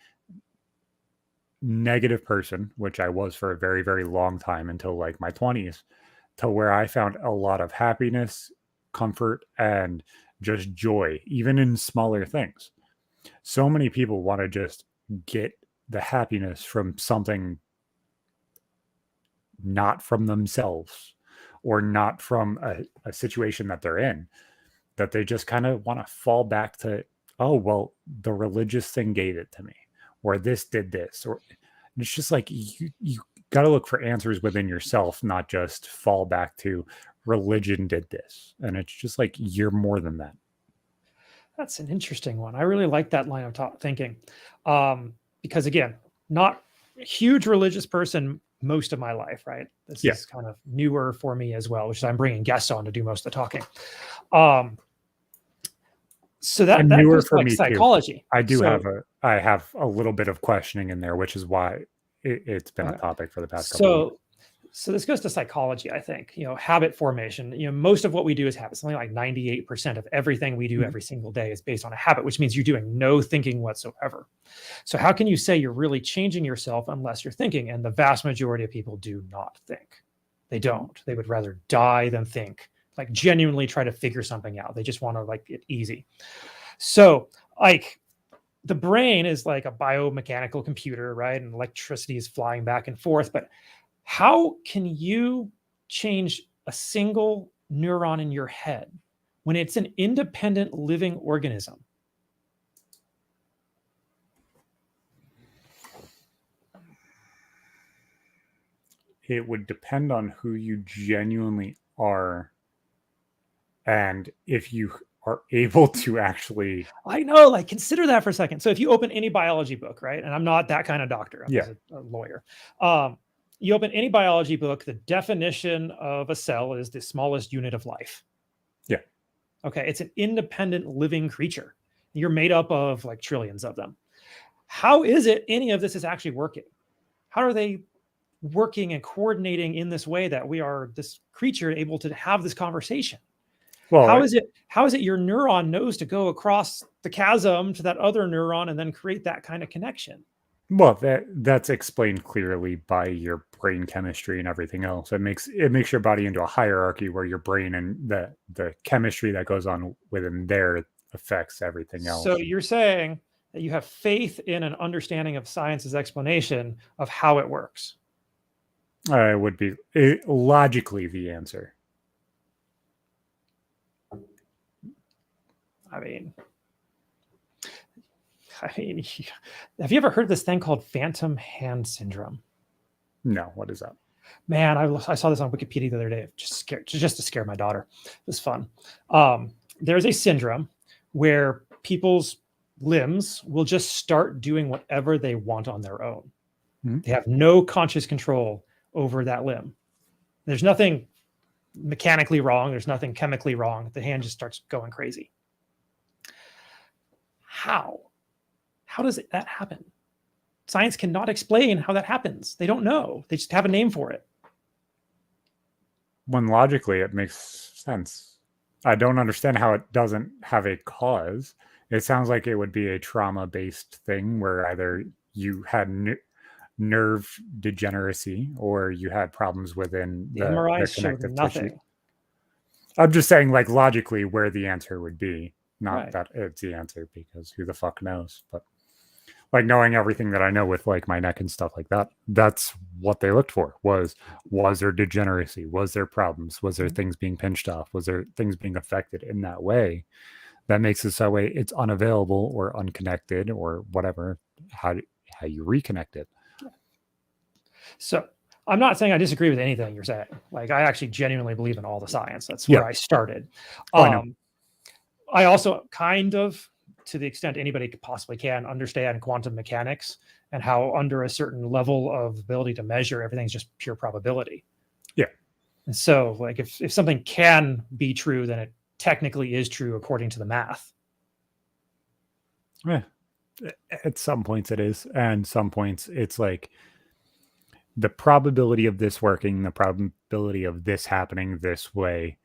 [SPEAKER 1] negative person, which I was for a very, very long time until like my 20s, to where I found a lot of happiness, comfort, and just joy, even in smaller things. So many people want to just get the happiness from something not from themselves or not from a situation that they're in, that they just kind of want to fall back to, oh, well, the religious thing gave it to me, or this did this, or it's just like you got to look for answers within yourself, not just fall back to religion did this. And it's just like you're more than that.
[SPEAKER 2] That's an interesting one. I really like that line of thinking, because again, not a huge religious person most of my life, right? This
[SPEAKER 1] Yeah.
[SPEAKER 2] is kind of newer for me as well, which is I'm bringing guests on to do most of the talking. So that
[SPEAKER 1] And
[SPEAKER 2] that
[SPEAKER 1] newer
[SPEAKER 2] goes to
[SPEAKER 1] for
[SPEAKER 2] like
[SPEAKER 1] me too.
[SPEAKER 2] psychology.
[SPEAKER 1] I have a little bit of questioning in there, which is why it's been a
[SPEAKER 2] Okay.
[SPEAKER 1] topic for the past couple of weeks.
[SPEAKER 2] So this goes to psychology, I think. Habit formation. Most of what we do is habit. Something like 98% of everything we do
[SPEAKER 1] Mhm.
[SPEAKER 2] every single day is based on a habit, which means you're doing no thinking whatsoever. So how can you say you're really changing yourself unless you're thinking? And the vast majority of people do not think. They don't. They would rather die than think. Like genuinely try to figure something out. They just want to like it easy. So like the brain is like a biomechanical computer, right? And electricity is flying back and forth. But how can you change a single neuron in your head when it's an independent living organism?
[SPEAKER 1] It would depend on who you genuinely are and if you are able to actually.
[SPEAKER 2] I know, like consider that for a second. So if you open any biology book, right? And I'm not that kind of doctor, I'm
[SPEAKER 1] Yeah.
[SPEAKER 2] just a lawyer. You open any biology book, the definition of a cell is the smallest unit of life.
[SPEAKER 1] Yeah.
[SPEAKER 2] Okay. It's an independent living creature. You're made up of like trillions of them. How is it any of this is actually working? How are they working and coordinating in this way that we are this creature able to have this conversation?
[SPEAKER 1] Well,
[SPEAKER 2] How is it your neuron knows to go across the chasm to that other neuron and then create that kind of connection?
[SPEAKER 1] well, that's explained clearly by your brain chemistry and everything else. It makes your body into a hierarchy where your brain and the chemistry that goes on within there affects everything else.
[SPEAKER 2] So you're saying that you have faith in an understanding of science's explanation of how it works.
[SPEAKER 1] Would be logically the answer.
[SPEAKER 2] I mean, have you ever heard this thing called phantom hand syndrome?
[SPEAKER 1] No, what is that?
[SPEAKER 2] Man, I saw this on Wikipedia the other day, just to scare my daughter. It was fun. There's a syndrome where people's limbs will just start doing whatever they want on their own.
[SPEAKER 1] Mm-hmm.
[SPEAKER 2] They have no conscious control over that limb. There's nothing mechanically wrong. There's nothing chemically wrong. The hand just starts going crazy. How does that happen? Science cannot explain how that happens. They don't know. They just have a name for it.
[SPEAKER 1] When logically it makes sense. I don't understand how it doesn't have a cause. It sounds like it would be a trauma-based thing where either you had nerve degeneracy or you had problems within the connective tissue. I'm just saying, like, logically where the answer would be. Not that it's the answer, because who the fuck knows? But like knowing everything that I know with like my neck and stuff like that, that's what they looked for. Was there degeneracy? Was there problems? Was there things being pinched off? Was there things being affected in that way? That makes it so way it's unavailable or unconnected or whatever, how you reconnect it.
[SPEAKER 2] So I'm not saying I disagree with anything you're saying. Like, I actually genuinely believe in all the science. That's where I started.
[SPEAKER 1] Oh, I know.
[SPEAKER 2] I also kind of, to the extent anybody possibly can, understand quantum mechanics and how under a certain level of ability to measure, everything's just pure probability.
[SPEAKER 1] Yeah.
[SPEAKER 2] And so, like, if something can be true, then it technically is true according to the math.
[SPEAKER 1] Yeah. At some points it is, and some points it's like the probability of this working, the probability of this happening this way.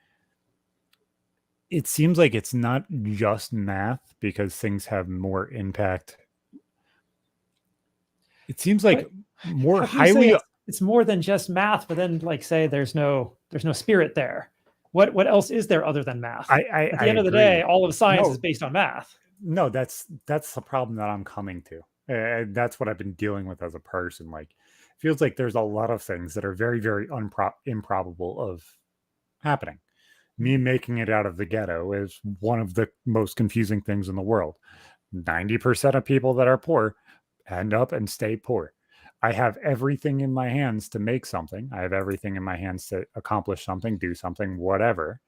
[SPEAKER 1] It seems like it's not just math because things have more impact. It seems like more highly.
[SPEAKER 2] It's more than just math, but then, like, say there's no spirit there. What else is there other than math? At the end of the day, all of science is based on math.
[SPEAKER 1] No, that's the problem that I'm coming to. That's what I've been dealing with as a person. Like, it feels like there's a lot of things that are very, very improbable of happening. Me making it out of the ghetto is one of the most confusing things in the world. 90% of people that are poor end up and stay poor. I have everything in my hands to make something. I have everything in my hands to accomplish something, do something, whatever.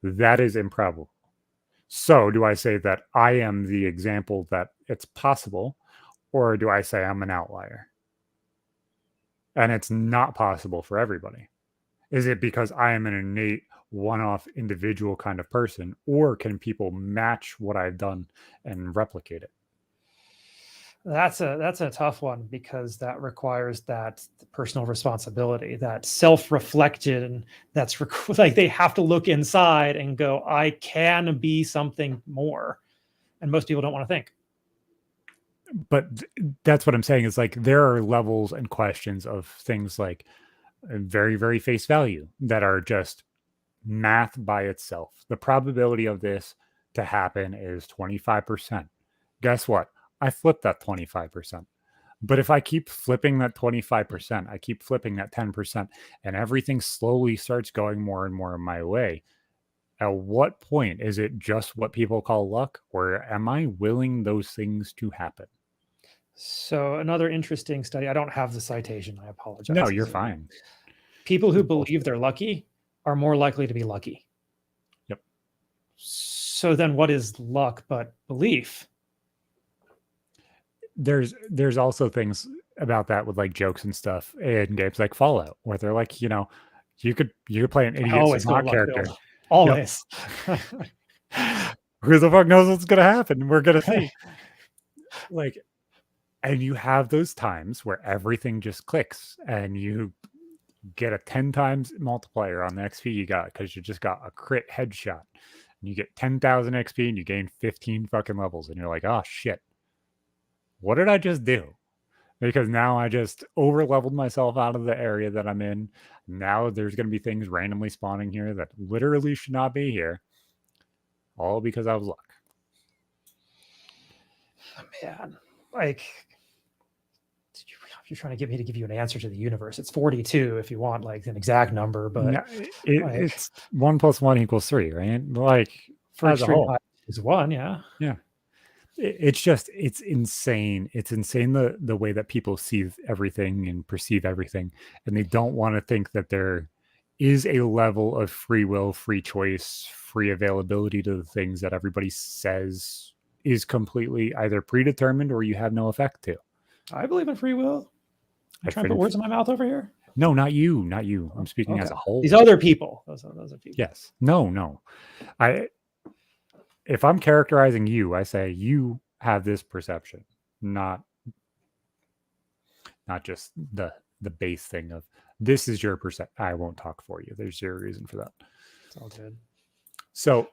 [SPEAKER 1] That is improbable. So do I say that I am the example that it's possible, or do I say I'm an outlier? And it's not possible for everybody. Is it because I am an innate one-off individual kind of person, or can people match what I've done and replicate it?
[SPEAKER 2] That's a tough one, because that requires that personal responsibility, that self-reflected, and that's like they have to look inside and go, I can be something more. And most people don't want to think.
[SPEAKER 1] But that's what I'm saying is, like, there are levels and questions of things like very, very face value that are just math by itself. The probability of this to happen is 25%. Guess what? I flipped that 25%. But if I keep flipping that 25%, I keep flipping that 10%, and everything slowly starts going more and more my way, at what point is it just what people call luck, or am I willing those things to happen?
[SPEAKER 2] So another interesting study, I don't have the citation, I apologize.
[SPEAKER 1] No, you're fine.
[SPEAKER 2] People who believe they're lucky are more likely to be lucky.
[SPEAKER 1] Yep.
[SPEAKER 2] So then what is luck but belief?
[SPEAKER 1] There's also things about that with like jokes and stuff in games like Fallout, where they're like, you could play an idiot smart character.
[SPEAKER 2] Always.
[SPEAKER 1] Yep. Who the fuck knows what's gonna happen? We're gonna see. Like, and you have those times where everything just clicks and you get a 10 times multiplier on the XP you got because you just got a crit headshot. And you get 10,000 XP and you gain 15 fucking levels. And you're like, oh shit, what did I just do? Because now I just over leveled myself out of the area that I'm in. Now there's going to be things randomly spawning here that literally should not be here. All because I was luck.
[SPEAKER 2] Man, like, you're trying to get me to give you an answer to the universe. It's 42 if you want like an exact number, but
[SPEAKER 1] no, it's 1 + 1 = 3, right? Like,
[SPEAKER 2] for extreme high is 1, yeah.
[SPEAKER 1] It's insane. It's insane the way that people see everything and perceive everything, and they don't want to think that there is a level of free will, free choice, free availability to the things that everybody says is completely either predetermined or you have no effect to.
[SPEAKER 2] I believe in free will. You're trying to put words in my mouth over here?
[SPEAKER 1] No, not you. I'm speaking as a whole.
[SPEAKER 2] These other people. Those are people.
[SPEAKER 1] Yes. No. If I'm characterizing you, I say you have this perception, not just the base thing of this is your perception. I won't talk for you. There's zero reason for that.
[SPEAKER 2] It's all good.
[SPEAKER 1] So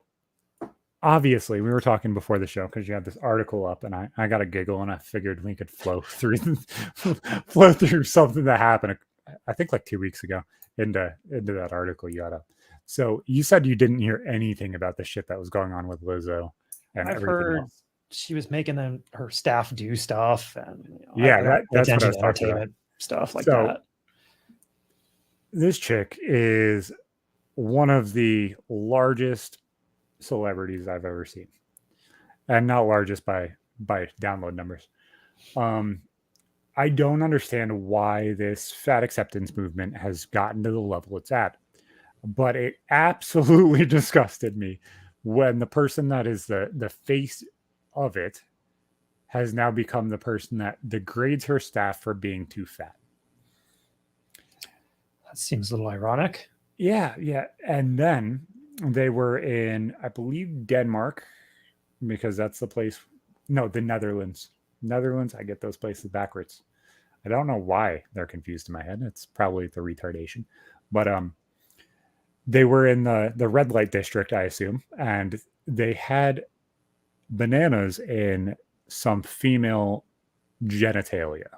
[SPEAKER 1] obviously we were talking before the show because you had this article up and I got a giggle and I figured we could flow through something that happened, I think like 2 weeks ago into that article you got up. So you said you didn't hear anything about the shit that was going on with Lizzo and
[SPEAKER 2] I've heard else. She was making her staff do stuff and
[SPEAKER 1] that's what I was talking about.
[SPEAKER 2] Stuff like that.
[SPEAKER 1] This chick is one of the largest celebrities I've ever seen, and not largest by download numbers. I don't understand why this fat acceptance movement has gotten to the level it's at, but it absolutely disgusted me when the person that is the face of it has now become the person that degrades her staff for being too fat.
[SPEAKER 2] That seems a little ironic.
[SPEAKER 1] Yeah, yeah. And then they were in, I believe, Denmark, because that's the place. No, the Netherlands. Netherlands, I get those places backwards. I don't know why they're confused in my head. It's probably the retardation. But they were in the red light district, I assume, and they had bananas in some female genitalia.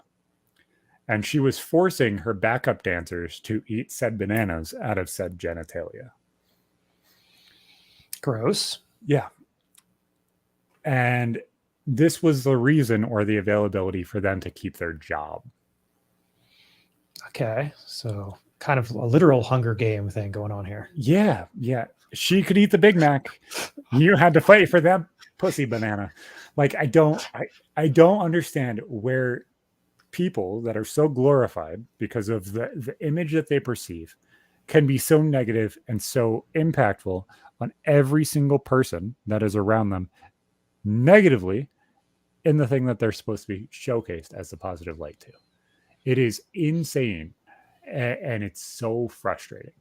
[SPEAKER 1] And she was forcing her backup dancers to eat said bananas out of said genitalia.
[SPEAKER 2] Gross.
[SPEAKER 1] Yeah. And this was the reason or the availability for them to keep their job.
[SPEAKER 2] Okay. So kind of a literal Hunger Game thing going on here.
[SPEAKER 1] Yeah. Yeah. She could eat the Big Mac. You had to fight for that pussy banana. Like, I don't understand where people that are so glorified because of the image that they perceive can be so negative and so impactful on every single person that is around them negatively in the thing that they're supposed to be showcased as the positive light to. It is insane, and it's so frustrating.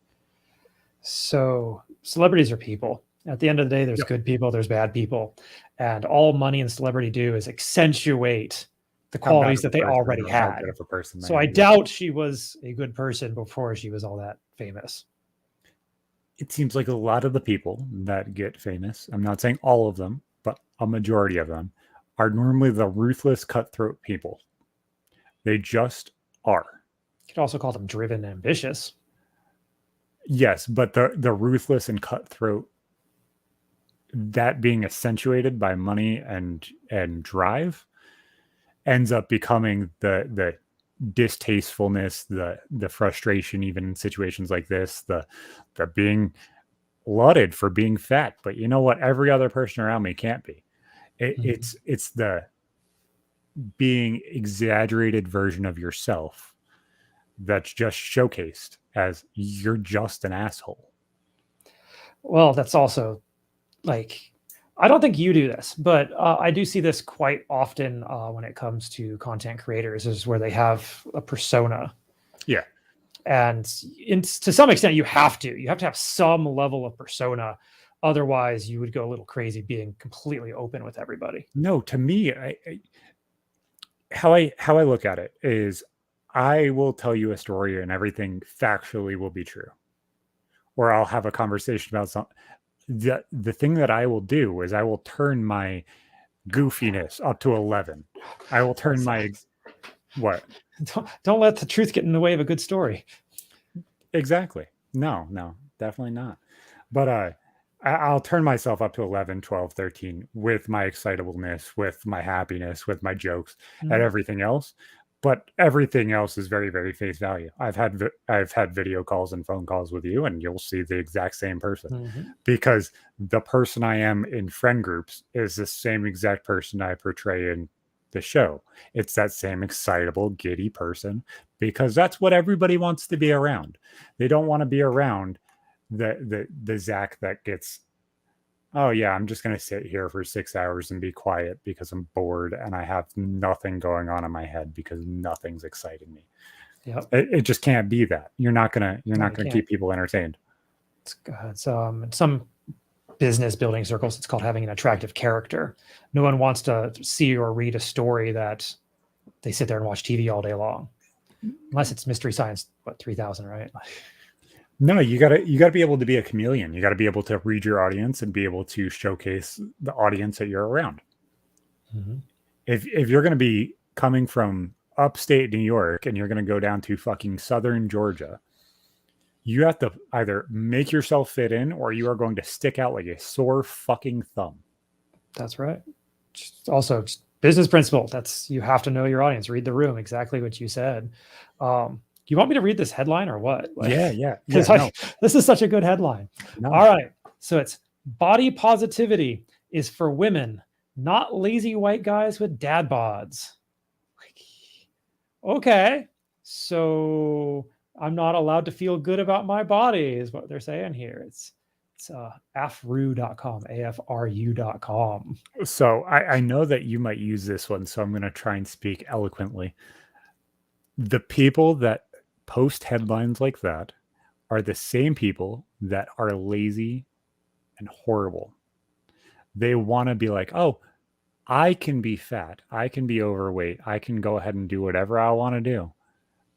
[SPEAKER 2] So celebrities are people. At the end of the day, there's good people, there's bad people, and all money and celebrity do is accentuate the qualities that they already had. So I doubt she was a good person before she was all that famous.
[SPEAKER 1] It seems like a lot of the people that get famous, I'm not saying all of them, but a majority of them, are normally the ruthless, cutthroat people. They just are.
[SPEAKER 2] You could also call them driven, ambitious.
[SPEAKER 1] Yes, but the ruthless and cutthroat, that being accentuated by money and drive, ends up becoming the distastefulness, the frustration, even in situations like this, the being lauded for being fat. But you know what? Every other person around me can't be. It's the being exaggerated version of yourself that's just showcased as you're just an asshole.
[SPEAKER 2] Well, that's also like, I don't think you do this, but I do see this quite often when it comes to content creators, is where they have a persona.
[SPEAKER 1] Yeah.
[SPEAKER 2] And to some extent, you have to have some level of persona. Otherwise, you would go a little crazy being completely open with everybody.
[SPEAKER 1] No, to me, how I look at it is, I will tell you a story and everything factually will be true. Or I'll have a conversation about something. The thing that I will do is I will turn my goofiness up to 11. I will turn my what?
[SPEAKER 2] Don't let the truth get in the way of a good story.
[SPEAKER 1] Exactly. No, definitely not. But I'll turn myself up to 11, 12, 13 with my excitableness, with my happiness, with my jokes, and everything else. But everything else is very, very face value. I've had video calls and phone calls with you, and you'll see the exact same person, because the person I am in friend groups is the same exact person I portray in the show. It's that same excitable, giddy person, because that's what everybody wants to be around. They don't want to be around the Zach that gets, oh yeah, I'm just going to sit here for 6 hours and be quiet because I'm bored and I have nothing going on in my head because nothing's exciting me.
[SPEAKER 2] Yeah,
[SPEAKER 1] it just can't be that. You're not gonna keep people entertained.
[SPEAKER 2] It's in some business building circles, it's called having an attractive character. No one wants to see or read a story that they sit there and watch TV all day long, unless it's Mystery Science 3000, right?
[SPEAKER 1] No, you gotta be able to be a chameleon. You gotta be able to read your audience and be able to showcase the audience that you're around. If you're gonna be coming from upstate New York and you're gonna go down to fucking southern Georgia, you have to either make yourself fit in or you are going to stick out like a sore fucking thumb.
[SPEAKER 2] That's right. Also, business principle. That's, you have to know your audience, read the room, exactly what you said. You want me to read this headline or what?
[SPEAKER 1] Yeah.
[SPEAKER 2] This is such a good headline. No. All right. So it's body positivity is for women, not lazy white guys with dad bods. Okay, so I'm not allowed to feel good about my body, is what they're saying here. It's afru.com, afru.com.
[SPEAKER 1] So I know that you might use this one, so I'm going to try and speak eloquently. The people that post headlines like that are the same people that are lazy and horrible. They want to be like, oh, I can be fat, I can be overweight, I can go ahead and do whatever I want to do.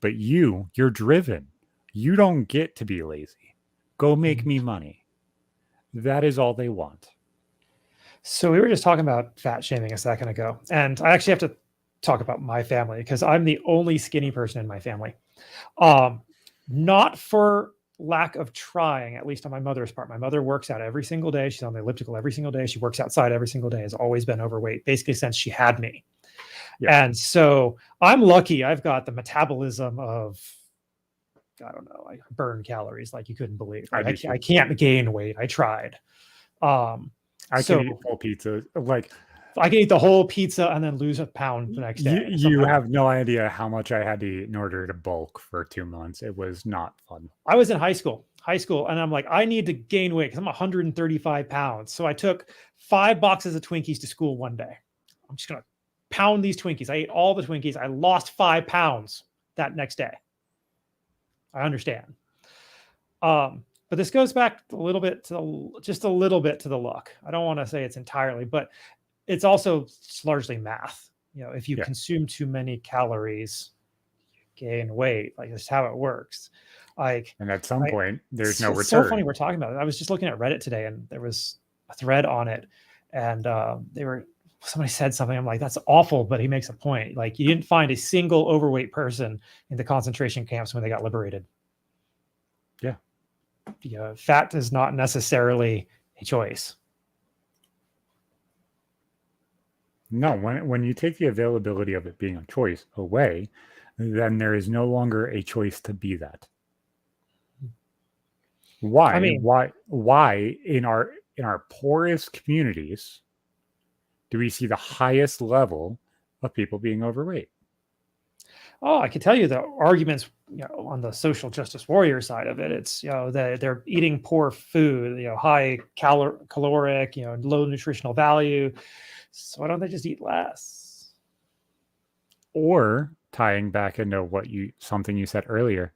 [SPEAKER 1] But you're driven. You don't get to be lazy. Go make me money. That is all they want.
[SPEAKER 2] So we were just talking about fat shaming a second ago, and I actually have to talk about my family because I'm the only skinny person in my family. Not for lack of trying, at least on my mother's part. My mother works out every single day. She's on the elliptical every single day. She works outside every single day, has always been overweight, basically since she had me. Yeah. And so I'm lucky. I've got the metabolism of, I don't know, I burn calories like you couldn't believe. I can't gain weight. I tried.
[SPEAKER 1] I can eat full pizza. Like
[SPEAKER 2] I can eat the whole pizza and then lose a pound the next day.
[SPEAKER 1] You have no idea how much I had to eat in order to bulk for 2 months. It was not fun.
[SPEAKER 2] I was in high school, and I'm like, I need to gain weight because I'm 135 pounds. So I took 5 boxes of Twinkies to school one day. I'm just going to pound these Twinkies. I ate all the Twinkies. I lost 5 pounds that next day. I understand. But this goes back a little bit to just a little bit to the luck. I don't want to say it's entirely, but it's also largely math. You know, if you consume too many calories, you gain weight. Like that's how it works. Like,
[SPEAKER 1] and at some point, there's no return.
[SPEAKER 2] It's so funny we're talking about it. I was just looking at Reddit today, and there was a thread on it, and somebody said something. I'm like, that's awful, but he makes a point. Like, you didn't find a single overweight person in the concentration camps when they got liberated.
[SPEAKER 1] Yeah.
[SPEAKER 2] Fat is not necessarily a choice.
[SPEAKER 1] No, when you take the availability of it being a choice away, then there is no longer a choice to be that. Why? I mean, why in our poorest communities do we see the highest level of people being overweight?
[SPEAKER 2] Oh, I can tell you the arguments, on the social justice warrior side of it. It's, that they're eating poor food, high caloric, low nutritional value. So why don't they just eat less?
[SPEAKER 1] Or tying back into something you said earlier,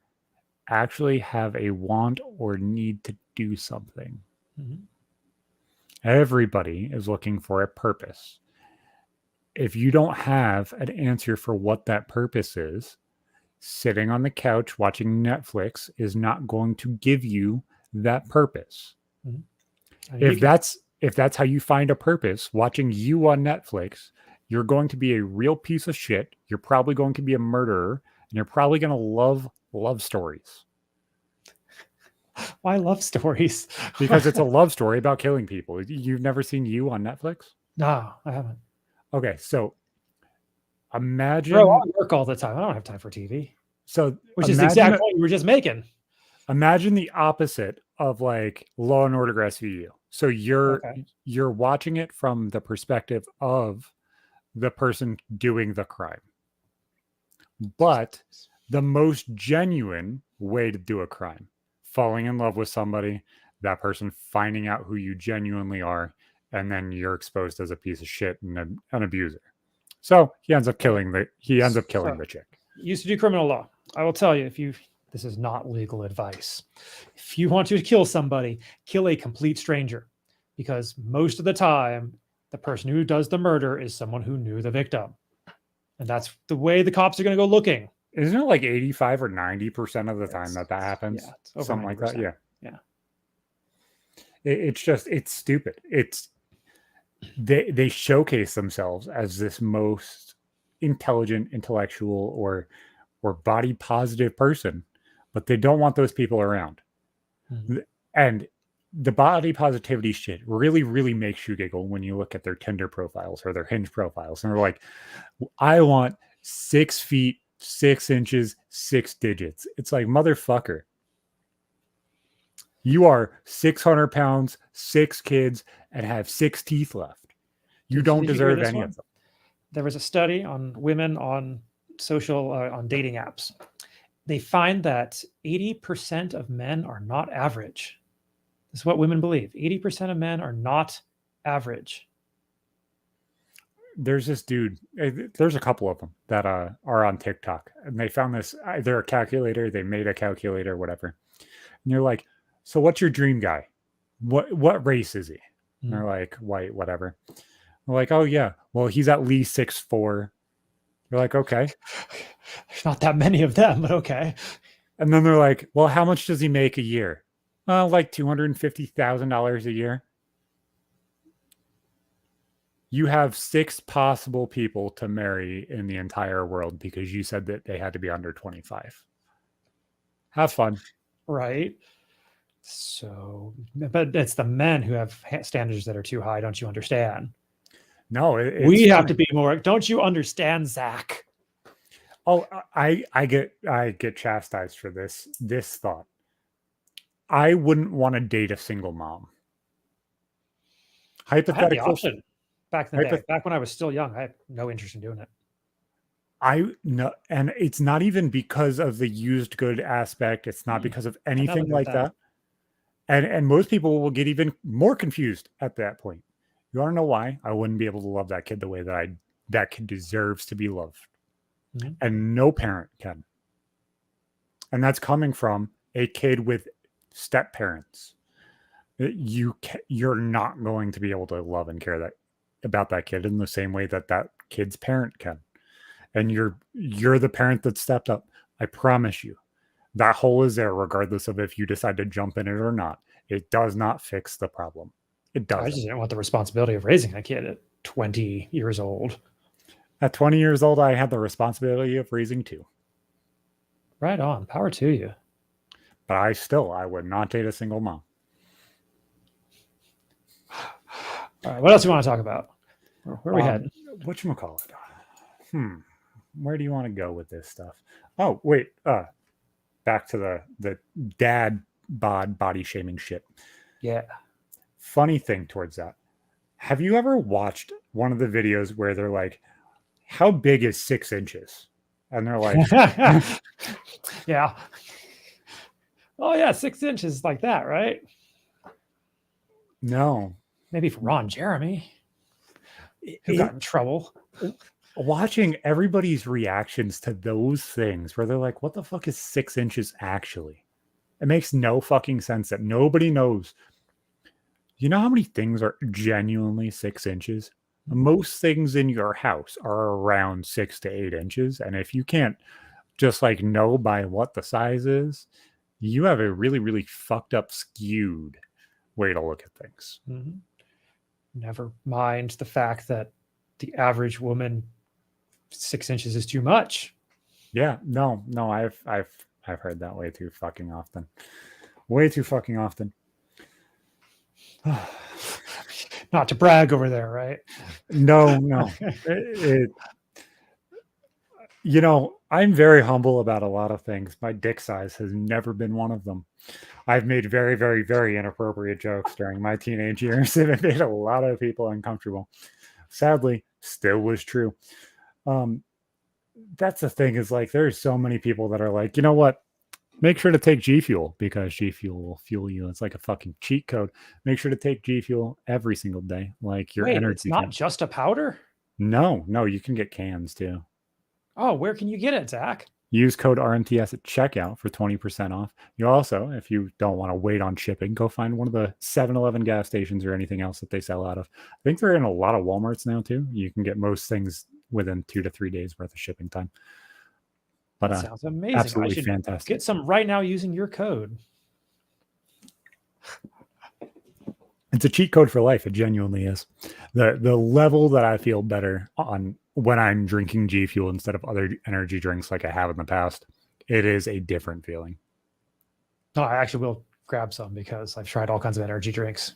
[SPEAKER 1] actually have a want or need to do something. Mm-hmm. Everybody is looking for a purpose. If you don't have an answer for what that purpose is, sitting on the couch watching Netflix is not going to give you that purpose. Mm-hmm. If that's how you find a purpose, watching you on Netflix, you're going to be a real piece of shit. You're probably going to be a murderer, and you're probably going to love stories.
[SPEAKER 2] Why love stories?
[SPEAKER 1] Because it's a love story about killing people. You've never seen You on Netflix?
[SPEAKER 2] No, I haven't.
[SPEAKER 1] Okay, so imagine...
[SPEAKER 2] Bro, I work all the time. I don't have time for TV.
[SPEAKER 1] So,
[SPEAKER 2] which is the exact point you were just making.
[SPEAKER 1] Imagine the opposite of like Law and Order SVU. So you're watching it from the perspective of the person doing the crime. But the most genuine way to do a crime, falling in love with somebody, that person finding out who you genuinely are, and then you're exposed as a piece of shit and an abuser. So he ends up killing the chick.
[SPEAKER 2] Used to do criminal law. I will tell you, this is not legal advice. If you want to kill somebody, kill a complete stranger, because most of the time, the person who does the murder is someone who knew the victim. And that's the way the cops are going to go looking.
[SPEAKER 1] Isn't it like 85 or 90% of the time that happens?
[SPEAKER 2] Yeah,
[SPEAKER 1] something 90%. Like that.
[SPEAKER 2] Yeah.
[SPEAKER 1] It's stupid. They showcase themselves as this most intelligent, intellectual, or body positive person, but they don't want those people around. Mm-hmm. And the body positivity shit really, really makes you giggle when you look at their Tinder profiles or their Hinge profiles. And they're like, I want 6 feet, 6 inches, 6 digits. It's like, motherfucker, you are 600 pounds, 6 kids, and have 6 teeth left. You don't deserve any of them.
[SPEAKER 2] There was a study on women on social on dating apps, they find that 80% of men are not average. This is what women believe. 80% of men are not average.
[SPEAKER 1] There's this dude, there's a couple of them that are on TikTok, and they found this, they're a calculator, they made a calculator, whatever. And you're like, so what's your dream guy? What race is he? And they're like, white, whatever. They're like, oh yeah, well, he's at least 6'4". You're like, okay.
[SPEAKER 2] There's not that many of them, but okay.
[SPEAKER 1] And then they're like, well, how much does he make a year? Like $250,000 a year. You have 6 possible people to marry in the entire world because you said that they had to be under 25. Have fun.
[SPEAKER 2] Right. So, but it's the men who have standards that are too high. Don't you understand?
[SPEAKER 1] No,
[SPEAKER 2] we have to be more. Don't you understand, Zach?
[SPEAKER 1] Oh, I get chastised for this thought. I wouldn't want to date a single mom. Hypothetical.
[SPEAKER 2] I had the option back in the day. Back when I was still young, I had no interest in doing it.
[SPEAKER 1] I know, and it's not even because of the used good aspect. It's not because of anything like that. And most people will get even more confused at that point. You want to know why? I wouldn't be able to love that kid the way that kid deserves to be loved. Mm-hmm. And no parent can. And that's coming from a kid with step parents. You're not going to be able to love and care about that kid in the same way that kid's parent can. And you're the parent that stepped up. I promise you. That hole is there regardless of if you decide to jump in it or not. It does not fix the problem. It doesn't.
[SPEAKER 2] I just didn't want the responsibility of raising a kid at 20 years old.
[SPEAKER 1] At 20 years old, I had the responsibility of raising 2.
[SPEAKER 2] Right on. Power to you.
[SPEAKER 1] But I would not date a single mom.
[SPEAKER 2] All right. What else do you want to talk about? Where are we heading?
[SPEAKER 1] Whatchamacallit? Where do you want to go with this stuff? Oh, wait. Back to the dad bod body shaming shit.
[SPEAKER 2] Yeah.
[SPEAKER 1] Funny thing towards that. Have you ever watched one of the videos where they're like, how big is 6 inches? And they're like,
[SPEAKER 2] yeah. Oh yeah, 6 inches like that, right?
[SPEAKER 1] No.
[SPEAKER 2] Maybe for Ron Jeremy, who got in trouble.
[SPEAKER 1] Watching everybody's reactions to those things where they're like, what the fuck is 6 inches actually? It makes no fucking sense that nobody knows. You know how many things are genuinely 6 inches? Most things in your house are around 6 to 8 inches. And if you can't just like know by what the size is, you have a really, really fucked up, skewed way to look at things.
[SPEAKER 2] Mm-hmm. Never mind the fact that the average woman 6 inches is too much.
[SPEAKER 1] Yeah, no, I've heard that way too fucking often. Way too fucking often.
[SPEAKER 2] Not to brag over there, right?
[SPEAKER 1] No. You know, I'm very humble about a lot of things. My dick size has never been one of them. I've made very, very, very inappropriate jokes during my teenage years, and it made a lot of people uncomfortable. Sadly, still was true. That's the thing is like, there's so many people that are like, you know what? Make sure to take Gfuel because Gfuel will fuel you. It's like a fucking cheat code. Make sure to take Gfuel every single day. Like your energy.
[SPEAKER 2] It's not just a powder?
[SPEAKER 1] No, you can get cans too.
[SPEAKER 2] Oh, where can you get it, Zach?
[SPEAKER 1] Use code RMTS at checkout for 20% off. You also, if you don't want to wait on shipping, go find one of the 7-Eleven gas stations or anything else that they sell out of. I think they're in a lot of Walmarts now too. You can get most things within 2 to 3 days worth of shipping time. But
[SPEAKER 2] that sounds amazing.
[SPEAKER 1] Absolutely fantastic.
[SPEAKER 2] Get some right now using your code.
[SPEAKER 1] It's a cheat code for life. It genuinely is. The level that I feel better on when I'm drinking Gfuel instead of other energy drinks like I have in the past, it is a different feeling.
[SPEAKER 2] No, I actually will grab some because I've tried all kinds of energy drinks.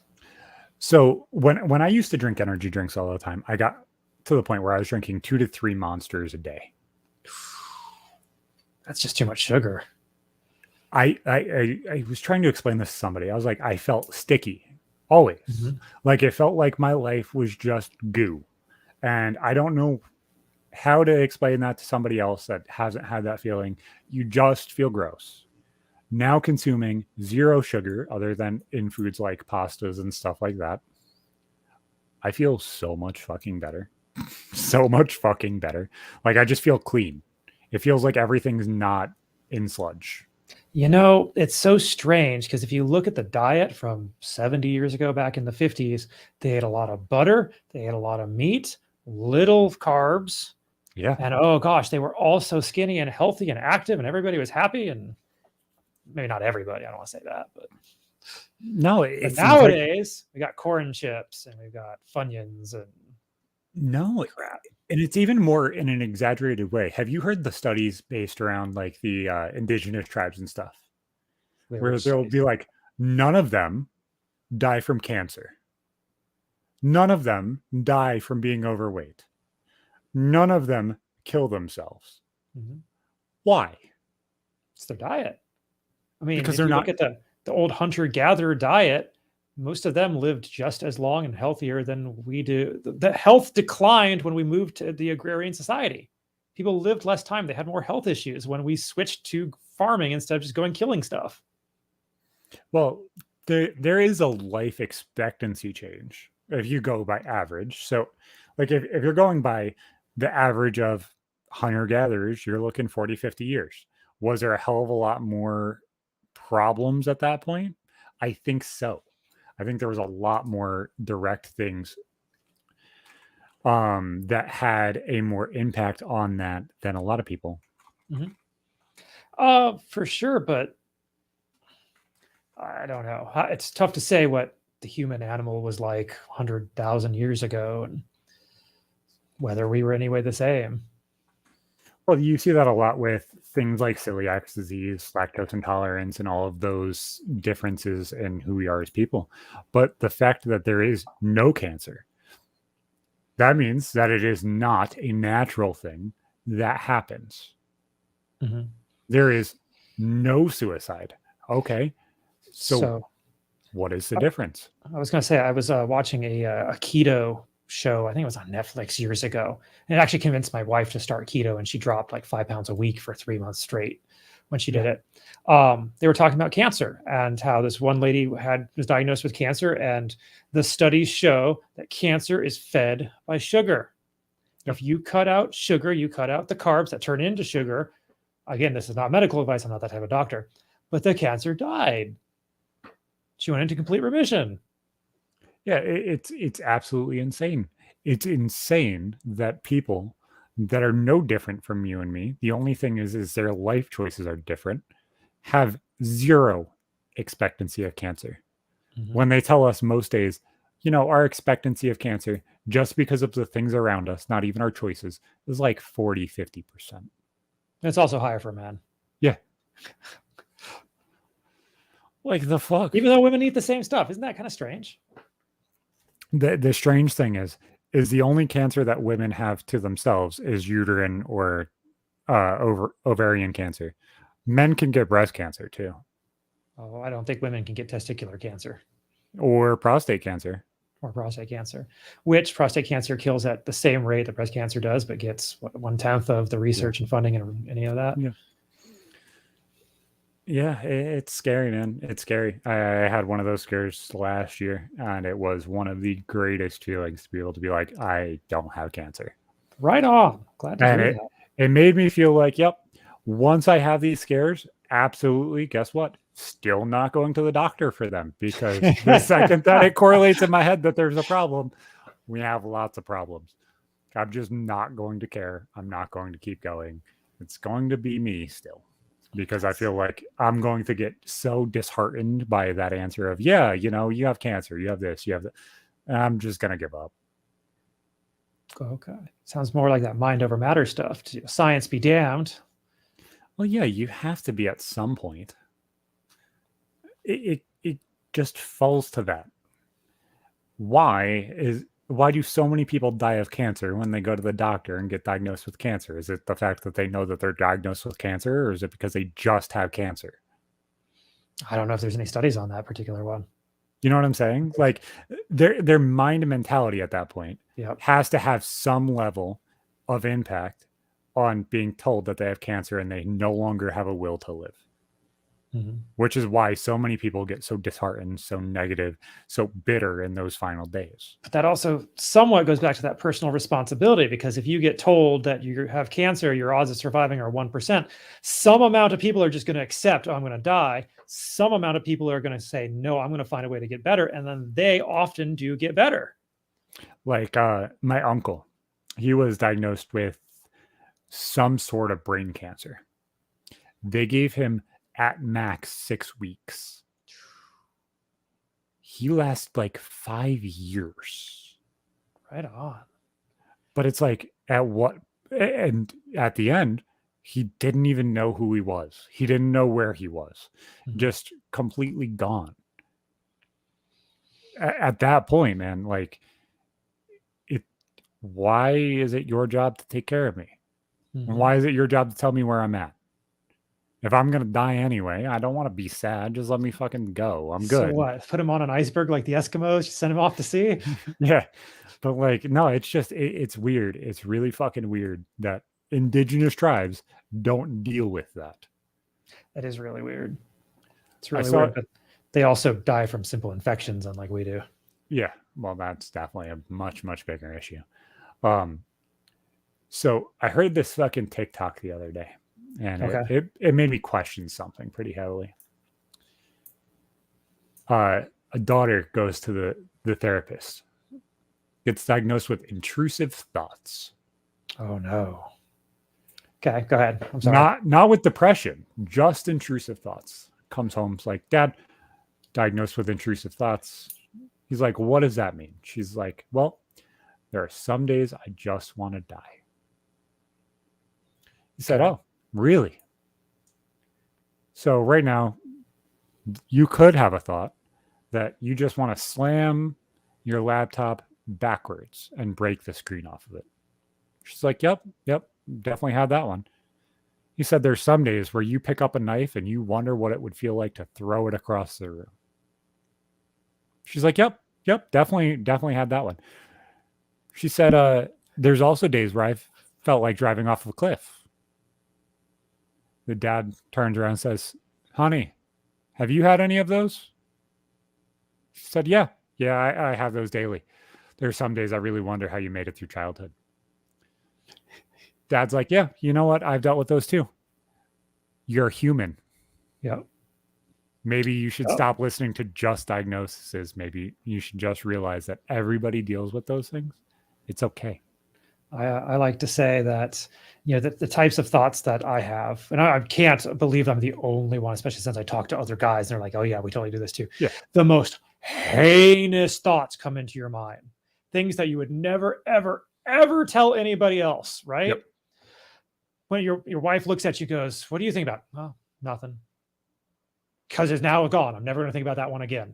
[SPEAKER 1] So when I used to drink energy drinks all the time, I got to the point where I was drinking 2 to 3 Monsters a day.
[SPEAKER 2] That's just too much sugar.
[SPEAKER 1] I was trying to explain this to somebody. I was like, I felt sticky always. Mm-hmm. Like it felt like my life was just goo. And I don't know how to explain that to somebody else that hasn't had that feeling. You just feel gross. Now consuming zero sugar other than in foods like pastas and stuff like that, I feel so much fucking better. So much fucking better. Like I just feel clean. It feels like everything's not in sludge.
[SPEAKER 2] You know, it's so strange because if you look at the diet from 70 years ago, back in the 50s, they ate a lot of butter, they ate a lot of meat, little carbs,
[SPEAKER 1] Yeah.
[SPEAKER 2] and oh gosh, they were all so skinny and healthy and active, and everybody was happy. And maybe not everybody, I don't want to say that, but
[SPEAKER 1] No,
[SPEAKER 2] but
[SPEAKER 1] it's
[SPEAKER 2] nowadays we got corn chips and we've got Funyuns and
[SPEAKER 1] no,
[SPEAKER 2] crap.
[SPEAKER 1] and it's even more in an exaggerated way. Have you heard the studies based around like the indigenous tribes and stuff, where there'll be like none of them die from cancer, none of them die from being overweight, none of them kill themselves. Why?
[SPEAKER 2] It's their diet. I mean,
[SPEAKER 1] Because
[SPEAKER 2] if
[SPEAKER 1] they're
[SPEAKER 2] you
[SPEAKER 1] not.
[SPEAKER 2] look at the old hunter-gatherer diet, most of them lived just as long and healthier than we do. The health declined when we moved to the agrarian society. People lived less time. They had more health issues when we switched to farming instead of just going killing stuff.
[SPEAKER 1] Well, there is a life expectancy change if you go by average. So, like if you're going by the average of hunter gatherers, you're looking 40, 50 years. Was there a hell of a lot more problems at that point? I think so. I think there was a lot more direct things that had a more impact on that than a lot of people.
[SPEAKER 2] For sure, but I don't know. It's tough to say what the human animal was like 100,000 years ago and whether we were anyway the same.
[SPEAKER 1] Well, you see that a lot with things like celiac disease, lactose intolerance, and all of those differences in who we are as people. But the fact that there is no cancer, that means that it is not a natural thing that happens. There is no suicide. Okay. So what is the difference?
[SPEAKER 2] I was going to say, I was watching a keto show. I think it was on Netflix years ago. And it actually convinced my wife to start keto, and she dropped like 5 pounds a week for 3 months straight when she did it. They were talking about cancer and how this one lady was diagnosed with cancer, and the studies show that cancer is fed by sugar. If you cut out sugar, you cut out the carbs that turn into sugar. Again, this is not medical advice. I'm not that type of doctor, but the cancer died. She went into complete remission.
[SPEAKER 1] Yeah, it's absolutely insane. It's insane that people that are no different from you and me, the only thing is their life choices are different, have zero expectancy of cancer. When they tell us most days, our expectancy of cancer, just because of the things around us, not even our choices, is like 40, 50%.
[SPEAKER 2] It's also higher for men.
[SPEAKER 1] Yeah. Like the fuck?
[SPEAKER 2] Even though women eat the same stuff. Isn't that kind of strange?
[SPEAKER 1] The strange thing is the only cancer that women have to themselves is uterine or ovarian cancer. Men can get breast cancer too.
[SPEAKER 2] Oh, I don't think women can get testicular cancer.
[SPEAKER 1] Or prostate cancer.
[SPEAKER 2] Or prostate cancer, which prostate cancer kills at the same rate that breast cancer does, but gets 1/10 of the research and funding and any of that.
[SPEAKER 1] Yeah, it's scary, man. It's scary. I had one of those scares last year, and it was one of the greatest feelings to be able to be like, I don't have cancer.
[SPEAKER 2] Right on. Glad to hear that.
[SPEAKER 1] It made me feel like, yep, once I have these scares, absolutely, guess what? Still not going to the doctor for them, because the second that it correlates in my head that there's a problem, we have lots of problems. I'm just not going to care. I'm not going to keep going. It's going to be me still, because I feel like I'm going to get so disheartened by that answer of, yeah, you have cancer, you have this, you have that. And I'm just going to give up.
[SPEAKER 2] Okay. Sounds more like that mind over matter stuff. Science be damned.
[SPEAKER 1] Well, yeah, you have to be at some point. It just falls to that. Why do so many people die of cancer when they go to the doctor and get diagnosed with cancer? Is it the fact that they know that they're diagnosed with cancer, or is it because they just have cancer?
[SPEAKER 2] I don't know if there's any studies on that particular one.
[SPEAKER 1] You know what I'm saying? Like their mind and mentality at that point has to have some level of impact on being told that they have cancer and they no longer have a will to live. Which is why so many people get so disheartened, so negative, so bitter in those final days.
[SPEAKER 2] But that also somewhat goes back to that personal responsibility, because if you get told that you have cancer, your odds of surviving are 1%, some amount of people are just going to accept, oh, I'm going to die. Some amount of people are going to say, no, I'm going to find a way to get better. And then they often do get better.
[SPEAKER 1] Like my uncle, he was diagnosed with some sort of brain cancer. They gave him at max 6 weeks. He lasted like 5 years.
[SPEAKER 2] Right on.
[SPEAKER 1] But it's like, at what, and at the end, he didn't even know who he was. He didn't know where he was. Just completely gone. At that point, man, like, why is it your job to take care of me? Why is it your job to tell me where I'm at? If I'm going to die anyway, I don't want to be sad. Just let me fucking go. I'm good.
[SPEAKER 2] So what? Put him on an iceberg like the Eskimos? Just send him off to sea?
[SPEAKER 1] Yeah. But like, no, it's just, it's weird. It's really fucking weird that indigenous tribes don't deal with that.
[SPEAKER 2] That is really weird. It's really weird. But they also die from simple infections, unlike we do.
[SPEAKER 1] Yeah. Well, that's definitely a much, much bigger issue. So I heard this fucking TikTok the other day. And it made me question something pretty heavily. A daughter goes to the therapist, gets diagnosed with intrusive thoughts.
[SPEAKER 2] Oh no. Okay, go ahead. I'm sorry.
[SPEAKER 1] Not with depression, just intrusive thoughts. Comes home, is like, Dad, diagnosed with intrusive thoughts. He's like, what does that mean? She's like, well, there are some days I just want to die. He said, oh, really? So right now, you could have a thought that you just want to slam your laptop backwards and break the screen off of it. She's like, yep, definitely had that one. He said there's some days where you pick up a knife and you wonder what it would feel like to throw it across the room. She's like, yep, definitely had that one. She said, there's also days where I've felt like driving off of a cliff. The dad turns around and says, honey, have you had any of those? She said, yeah, I have those daily. There's some days I really wonder how you made it through childhood. Dad's like, yeah, you know what? I've dealt with those too. You're human.
[SPEAKER 2] Yeah.
[SPEAKER 1] Maybe you should stop listening to just diagnoses. Maybe you should just realize that everybody deals with those things. It's okay.
[SPEAKER 2] I like to say that, the types of thoughts that I have, and I can't believe I'm the only one, especially since I talk to other guys and they're like, oh yeah, we totally do this too.
[SPEAKER 1] Yeah.
[SPEAKER 2] The most heinous thoughts come into your mind. Things that you would never, ever, ever tell anybody else, right?
[SPEAKER 1] Yep.
[SPEAKER 2] When your wife looks at you, goes, what do you think about? Oh, nothing. Because it's now gone. I'm never going to think about that one again.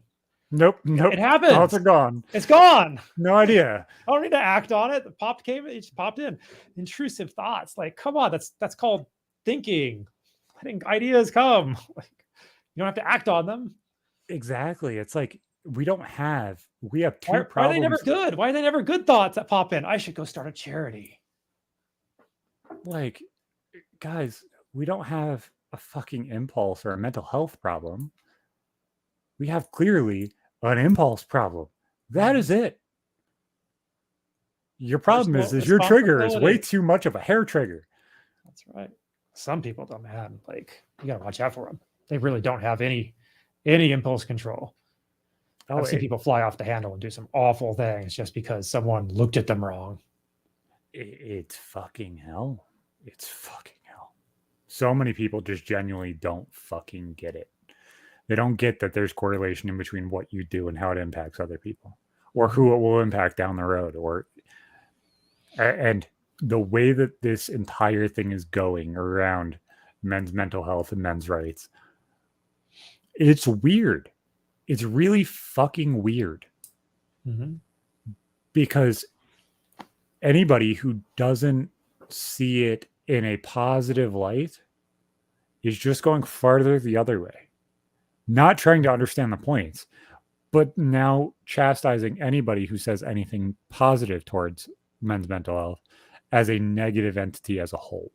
[SPEAKER 1] Nope.
[SPEAKER 2] It happens.
[SPEAKER 1] Thoughts are gone.
[SPEAKER 2] It's gone.
[SPEAKER 1] No idea.
[SPEAKER 2] I don't need to act on it. It just popped in. Intrusive thoughts. Like, come on, that's called thinking. Letting ideas come. Like, you don't have to act on them.
[SPEAKER 1] Exactly. It's like we have two problems.
[SPEAKER 2] Why are they never good? Why are they never good thoughts that pop in? I should go start a charity.
[SPEAKER 1] Like, guys, we don't have a fucking impulse or a mental health problem. We have clearly an impulse problem. That is it. Your problem is your trigger is way too much of a hair trigger.
[SPEAKER 2] That's right. Some people don't have, like, you got to watch out for them. They really don't have any impulse control. I've seen people fly off the handle and do some awful things just because someone looked at them wrong.
[SPEAKER 1] It's fucking hell. It's fucking hell. So many people just genuinely don't fucking get it. They don't get that there's correlation in between what you do and how it impacts other people, or who it will impact down the road, and the way that this entire thing is going around men's mental health and men's rights. It's weird. It's really fucking weird.
[SPEAKER 2] Mm-hmm.
[SPEAKER 1] Because anybody who doesn't see it in a positive light is just going farther the other way. Not trying to understand the points, but now chastising anybody who says anything positive towards men's mental health as a negative entity as a whole.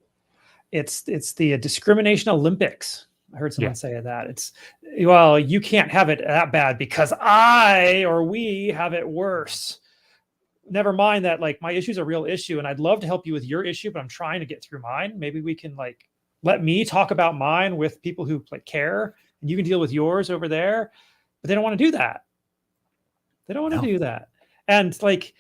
[SPEAKER 2] It's the discrimination Olympics. I heard someone
[SPEAKER 1] Yeah.
[SPEAKER 2] say that. It's, well, you can't have it that bad because I or we have it worse. Never mind that, like, my issue is a real issue and I'd love to help you with your issue, but I'm trying to get through mine. Maybe we can, like, let me talk about mine with people who, like, care, and you can deal with yours over there. But they don't want to do that. They don't want to do that. And, like,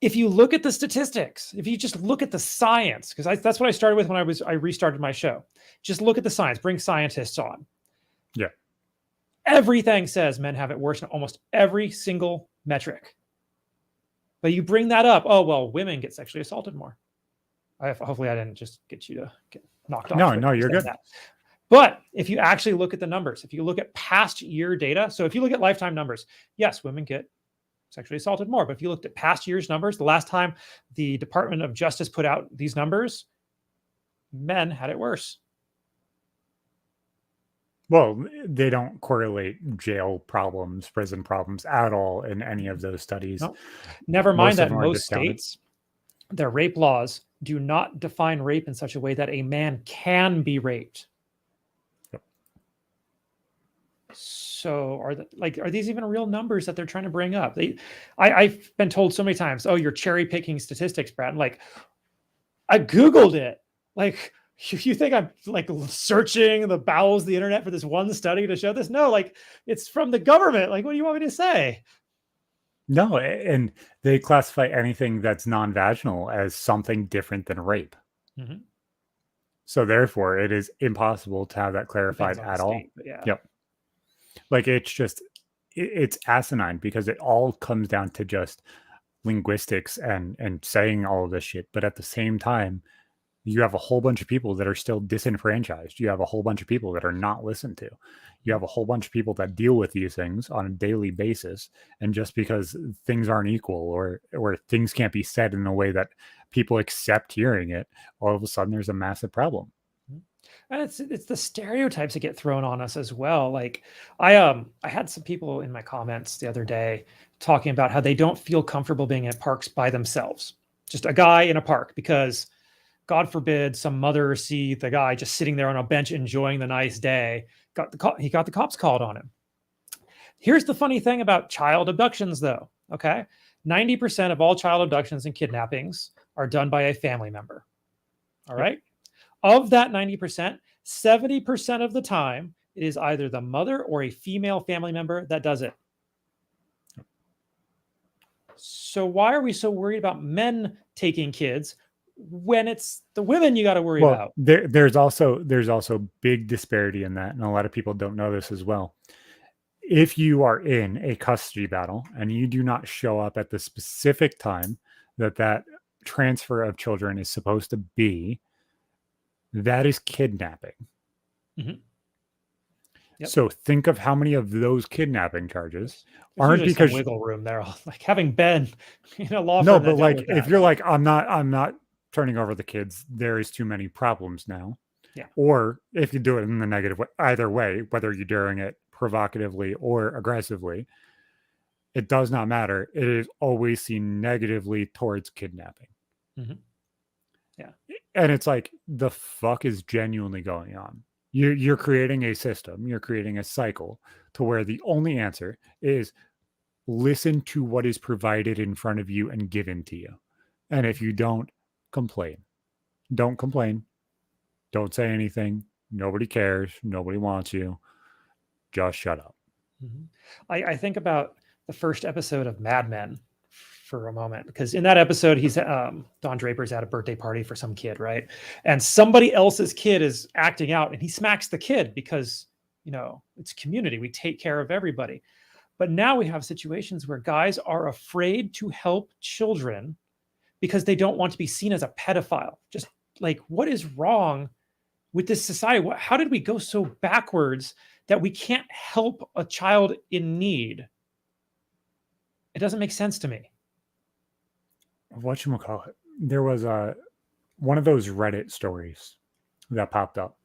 [SPEAKER 2] if you look at the statistics, if you just look at the science, because that's what I started with when I restarted my show. Just look at the science, bring scientists on.
[SPEAKER 1] Yeah.
[SPEAKER 2] Everything says men have it worse in almost every single metric. But you bring that up, oh, well, women get sexually assaulted more. Hopefully I didn't just get you to get knocked off.
[SPEAKER 1] No, you're good.
[SPEAKER 2] That. But if you actually look at the numbers, if you look at past year data, so if you look at lifetime numbers, yes, women get sexually assaulted more. But if you looked at past year's numbers, the last time the Department of Justice put out these numbers, men had it worse.
[SPEAKER 1] Well, they don't correlate jail problems, prison problems at all in any of those studies.
[SPEAKER 2] No. Never mind that most states, their rape laws do not define rape in such a way that a man can be raped.
[SPEAKER 1] Yep.
[SPEAKER 2] So are these even real numbers that they're trying to bring up? I've been told so many times, oh, you're cherry picking statistics, Brad. Like, I Googled it. Like, you think I'm, like, searching the bowels of the internet for this one study to show this? No, like, it's from the government. Like, what do you want me to say?
[SPEAKER 1] No, and they classify anything that's non-vaginal as something different than rape.
[SPEAKER 2] Mm-hmm.
[SPEAKER 1] So therefore, it is impossible to have that clarified at all.
[SPEAKER 2] Yeah.
[SPEAKER 1] Yep. Like, it's asinine because it all comes down to just linguistics and saying all of this shit. But at the same time, you have a whole bunch of people that are still disenfranchised. You have a whole bunch of people that are not listened to. You have a whole bunch of people that deal with these things on a daily basis. And just because things aren't equal or things can't be said in a way that people accept hearing it, all of a sudden there's a massive problem.
[SPEAKER 2] And it's the stereotypes that get thrown on us as well. Like, I had some people in my comments the other day talking about how they don't feel comfortable being at parks by themselves. Just a guy in a park, because God forbid some mother see the guy just sitting there on a bench enjoying the nice day. He got the cops called on him. Here's the funny thing about child abductions, though. Okay, 90% of all child abductions and kidnappings are done by a family member. All right. Of that 90%, 70% of the time, it is either the mother or a female family member that does it. So why are we so worried about men taking kids when it's the women you got to worry about?
[SPEAKER 1] There's also big disparity in that, and a lot of people don't know this as well. If you are in a custody battle and you do not show up at the specific time that transfer of children is supposed to be, that is kidnapping.
[SPEAKER 2] Mm-hmm. Yep.
[SPEAKER 1] So think of how many of those kidnapping charges
[SPEAKER 2] There's
[SPEAKER 1] aren't because
[SPEAKER 2] some wiggle room there. Like, having been in a law firm.
[SPEAKER 1] No, but like, if you're like, I'm not turning over the kids, there is too many problems now.
[SPEAKER 2] Yeah.
[SPEAKER 1] Or if you do it in the negative way, either way, whether you're doing it provocatively or aggressively, it does not matter. It is always seen negatively towards kidnapping.
[SPEAKER 2] Mm-hmm. Yeah.
[SPEAKER 1] And it's like, the fuck is genuinely going on? You're creating a system, you're creating a cycle to where the only answer is listen to what is provided in front of you and given to you. And if you don't, complain. Don't complain. Don't say anything. Nobody cares. Nobody wants you. Just shut up.
[SPEAKER 2] Mm-hmm. I think about the first episode of Mad Men for a moment, because in that episode, he's Don Draper's at a birthday party for some kid, right? And somebody else's kid is acting out, and he smacks the kid because, it's community. We take care of everybody. But now we have situations where guys are afraid to help children because they don't want to be seen as a pedophile. Just like, what is wrong with this society? How did we go so backwards that we can't help a child in need? It doesn't make sense to me.
[SPEAKER 1] Whatchamacallit? There was one of those Reddit stories that popped up.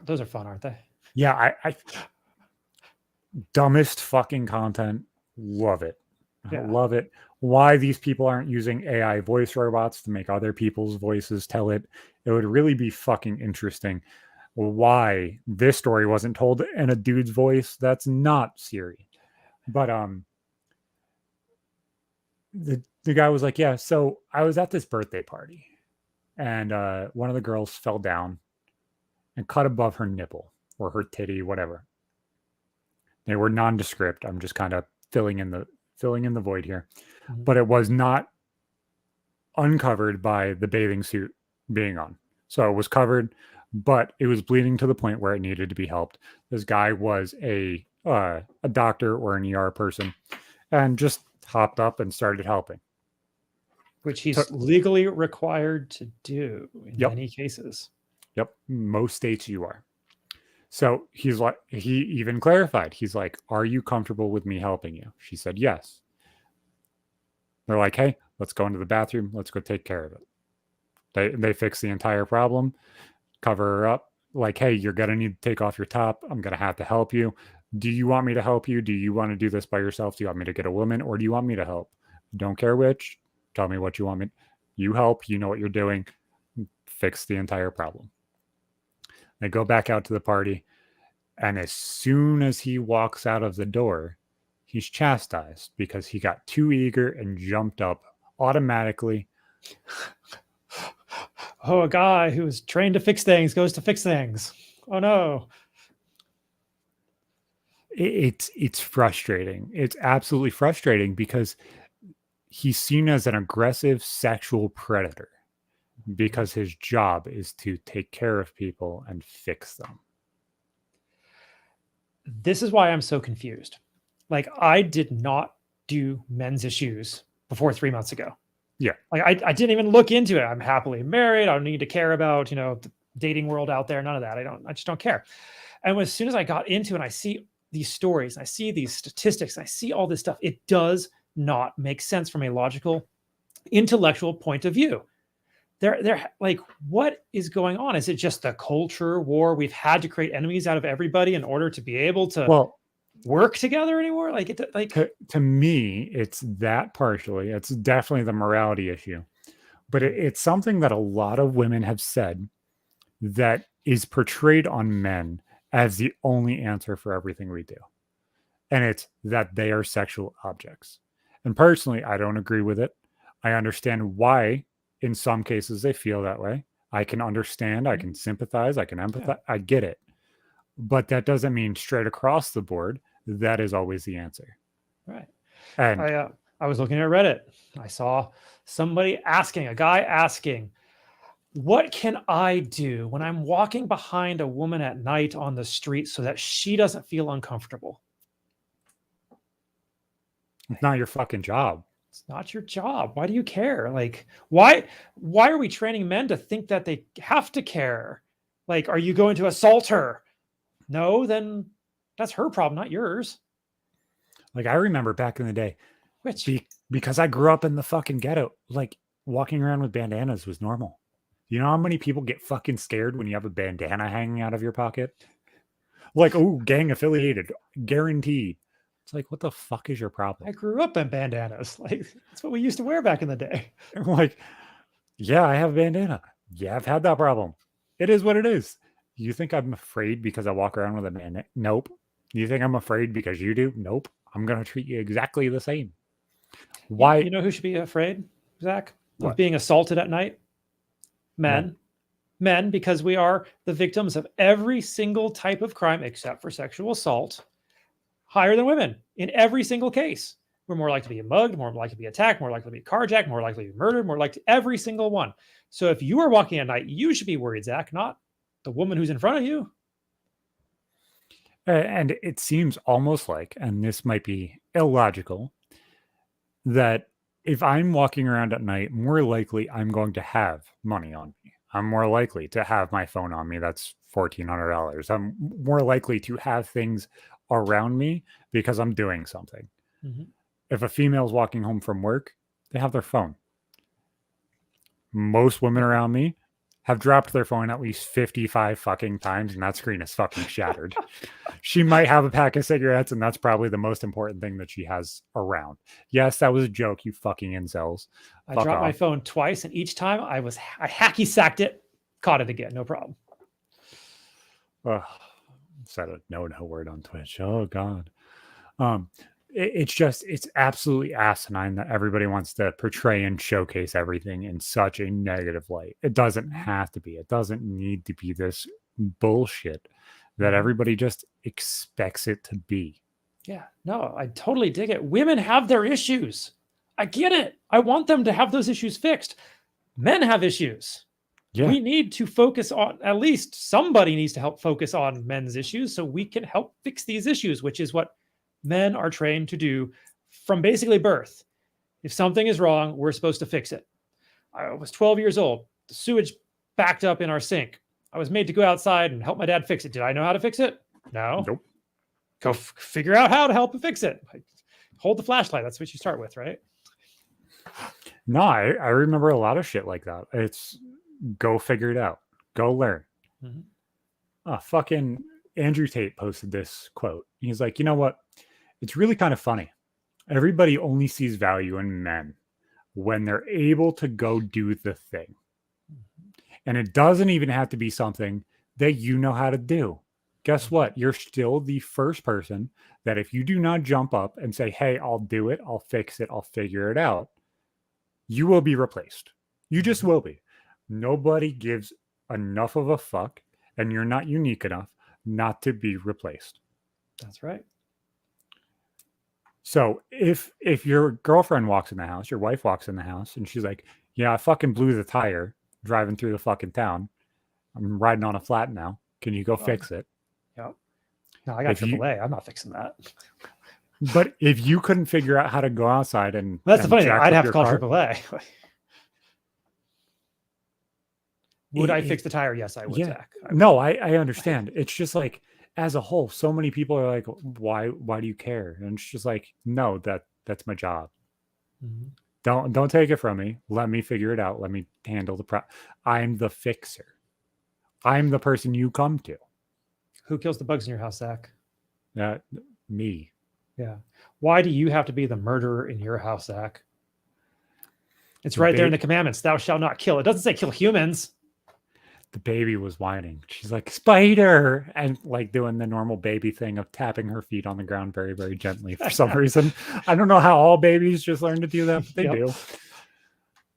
[SPEAKER 2] Those are fun, aren't they?
[SPEAKER 1] Yeah, I dumbest fucking content. Love it.
[SPEAKER 2] Yeah.
[SPEAKER 1] Love it. Why these people aren't using AI voice robots to make other people's voices tell it. It would really be fucking interesting why this story wasn't told in a dude's voice that's not Siri. But the guy was like, yeah, so I was at this birthday party and one of the girls fell down and cut above her nipple or her titty, whatever. They were nondescript. I'm just kind of filling in the void here.
[SPEAKER 2] Mhm.
[SPEAKER 1] But it was not uncovered by the bathing suit being on. So it was covered, but it was bleeding to the point where it needed to be helped. This guy was a doctor or an ER person and just hopped up and started helping.
[SPEAKER 2] Which he's legally required to do in
[SPEAKER 1] Yep.
[SPEAKER 2] many cases.
[SPEAKER 1] Yep. Most states you are. So he's like, he even clarified, he's like, are you comfortable with me helping you? She said, yes. They're like, hey, let's go into the bathroom. Let's go take care of it. They fix the entire problem, cover her up. Like, hey, you're going to need to take off your top. I'm going to have to help you. Do you want me to help you? Do you want to do this by yourself? Do you want me to get a woman or do you want me to help? Don't care which. Tell me what you want me. You help. You know what you're doing. Fix the entire problem. They go back out to the party. And as soon as he walks out of the door, he's chastised because he got too eager and jumped up automatically.
[SPEAKER 2] Oh, a guy who is trained to fix things goes to fix things. Oh no.
[SPEAKER 1] It's frustrating. It's absolutely frustrating because he's seen as an aggressive sexual predator because his job is to take care of people and fix them.
[SPEAKER 2] This is why I'm so confused. Like, I did not do men's issues before 3 months ago.
[SPEAKER 1] Yeah.
[SPEAKER 2] Like, I didn't even look into it. I'm happily married. I don't need to care about, the dating world out there. None of that. I just don't care. And as soon as I got into it, and I see these stories, and I see these statistics, and I see all this stuff, it does not make sense from a logical, intellectual point of view. They're like, what is going on? Is it just the culture war? We've had to create enemies out of everybody in order to be able to work together anymore.
[SPEAKER 1] To me, it's that partially. It's definitely the morality issue, but it's something that a lot of women have said that is portrayed on men as the only answer for everything we do, and it's that they are sexual objects. And personally, I don't agree with it. I understand why in some cases they feel that way. I can understand, I can sympathize, I can empathize. Yeah. I get it. But that doesn't mean straight across the board that is always the answer.
[SPEAKER 2] Right.
[SPEAKER 1] And
[SPEAKER 2] I was looking at Reddit. I saw a guy asking, what can I do when I'm walking behind a woman at night on the street so that she doesn't feel uncomfortable?
[SPEAKER 1] It's not your fucking job.
[SPEAKER 2] It's not your job. Why do you care? Like, why are we training men to think that they have to care? Like, are you going to assault her? No, then that's her problem, not yours.
[SPEAKER 1] Like, I remember back in the day, because I grew up in the fucking ghetto, like walking around with bandanas was normal. You know how many people get fucking scared when you have a bandana hanging out of your pocket? Like, oh, gang affiliated, guaranteed. It's like, what the fuck is your problem?
[SPEAKER 2] I grew up in bandanas. Like, that's what we used to wear back in the day.
[SPEAKER 1] Like, yeah, I have a bandana. Yeah, I've had that problem. It is what it is. You think I'm afraid because I walk around with a bandana? Nope. You think I'm afraid because you do? Nope. I'm going to treat you exactly the same. Why?
[SPEAKER 2] You know who should be afraid, Zach, of being assaulted at night? Men. Men, because we are the victims of every single type of crime except for sexual assault. Higher than women in every single case. We're more likely to be mugged, more likely to be attacked, more likely to be carjacked, more likely to be murdered, more likely every single one. So if you are walking at night, you should be worried, Zach, not the woman who's in front of you.
[SPEAKER 1] And it seems almost like, and this might be illogical, that if I'm walking around at night, more likely I'm going to have money on me. I'm more likely to have my phone on me. That's $1,400. I'm more likely to have things around me because I'm doing something. Mm-hmm. If a female's walking home from work, they have their phone. Most women around me have dropped their phone at least 55 fucking times, and that screen is fucking shattered. She might have a pack of cigarettes, and that's probably the most important thing that she has around. Yes, that was a joke, you fucking incels.
[SPEAKER 2] I
[SPEAKER 1] Fuck
[SPEAKER 2] dropped my
[SPEAKER 1] off.
[SPEAKER 2] phone twice, and each time I hacky sacked it, caught it again, no problem.
[SPEAKER 1] Said a no word on Twitch. Oh God. It's absolutely asinine that everybody wants to portray and showcase everything in such a negative light. It doesn't have to be. It doesn't need to be this bullshit that everybody just expects it to be.
[SPEAKER 2] Yeah, no, I totally dig it. Women have their issues. I get it. I want them to have those issues fixed. Men have issues.
[SPEAKER 1] Yeah.
[SPEAKER 2] We need to focus on, at least somebody needs to help focus on men's issues so we can help fix these issues, which is what men are trained to do from basically birth. If something is wrong, we're supposed to fix it. I was 12 years old. The sewage backed up in our sink. I was made to go outside and help my dad fix it. Did I know how to fix it? No.
[SPEAKER 1] Nope.
[SPEAKER 2] Go figure out how to help him fix it. Hold the flashlight. That's what you start with, right?
[SPEAKER 1] No, I remember a lot of shit like that. It's go figure it out. Go learn. Fucking Andrew Tate posted this quote. He's like, you know what? It's really kind of funny. Everybody only sees value in men when they're able to go do the thing. And it doesn't even have to be something that you know how to do. Guess what? You're still the first person that if you do not jump up and say, hey, I'll do it, I'll fix it, I'll figure it out, you will be replaced. You just will be. Nobody gives enough of a fuck, and you're not unique enough not to be replaced.
[SPEAKER 2] That's right.
[SPEAKER 1] So if your girlfriend walks in the house, your wife walks in the house, and she's like, yeah, I fucking blew the tire driving through the fucking town. I'm riding on a flat now. Can you go fix it?
[SPEAKER 2] Yeah. No, I got AAA. I'm not fixing that.
[SPEAKER 1] But if you couldn't figure out how to go outside and
[SPEAKER 2] that's the funny thing. I'd have to call
[SPEAKER 1] car,
[SPEAKER 2] AAA. Would I fix the tire? Yes, I would,
[SPEAKER 1] yeah.
[SPEAKER 2] Zach.
[SPEAKER 1] No, I understand. It's just like, as a whole, so many people are like, why do you care? And it's just like, no, that's my job. Don't take it from me. Let me figure it out. Let me handle the I'm the fixer. I'm the person you come to.
[SPEAKER 2] Who kills the bugs in your house, Zach?
[SPEAKER 1] Me.
[SPEAKER 2] Yeah. Why do you have to be the murderer in your house, Zach? It's right there in the commandments. Thou shalt not kill. It doesn't say kill humans.
[SPEAKER 1] The baby was whining. She's like, spider, and like doing the normal baby thing of tapping her feet on the ground very, very gently for some reason. I don't know how all babies just learn to do that, but they do.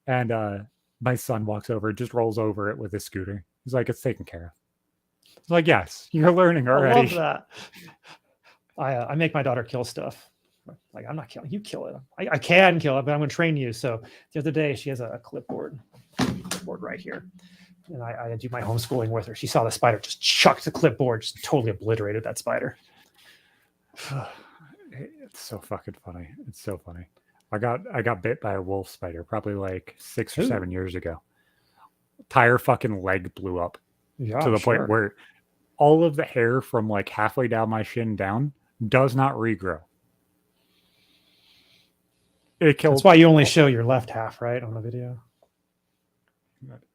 [SPEAKER 1] And my son walks over, just rolls over it with his scooter. He's like, it's taken care of. It's like, yes, you're learning already.
[SPEAKER 2] I love that. I make my daughter kill stuff. Like, I'm not killing you. Kill it. I can kill it, but I'm going to train you. So the other day, she has a clipboard right here. And I do my homeschooling with her. She saw the spider, just chucked the clipboard, just totally obliterated that spider.
[SPEAKER 1] It's so fucking funny. It's so funny. I got bit by a wolf spider probably like 6 or 7 years ago. Entire fucking leg blew up to the point where all of the hair from like halfway down my shin down does not regrow. It kills.
[SPEAKER 2] That's why you only show your left half, right, on the video.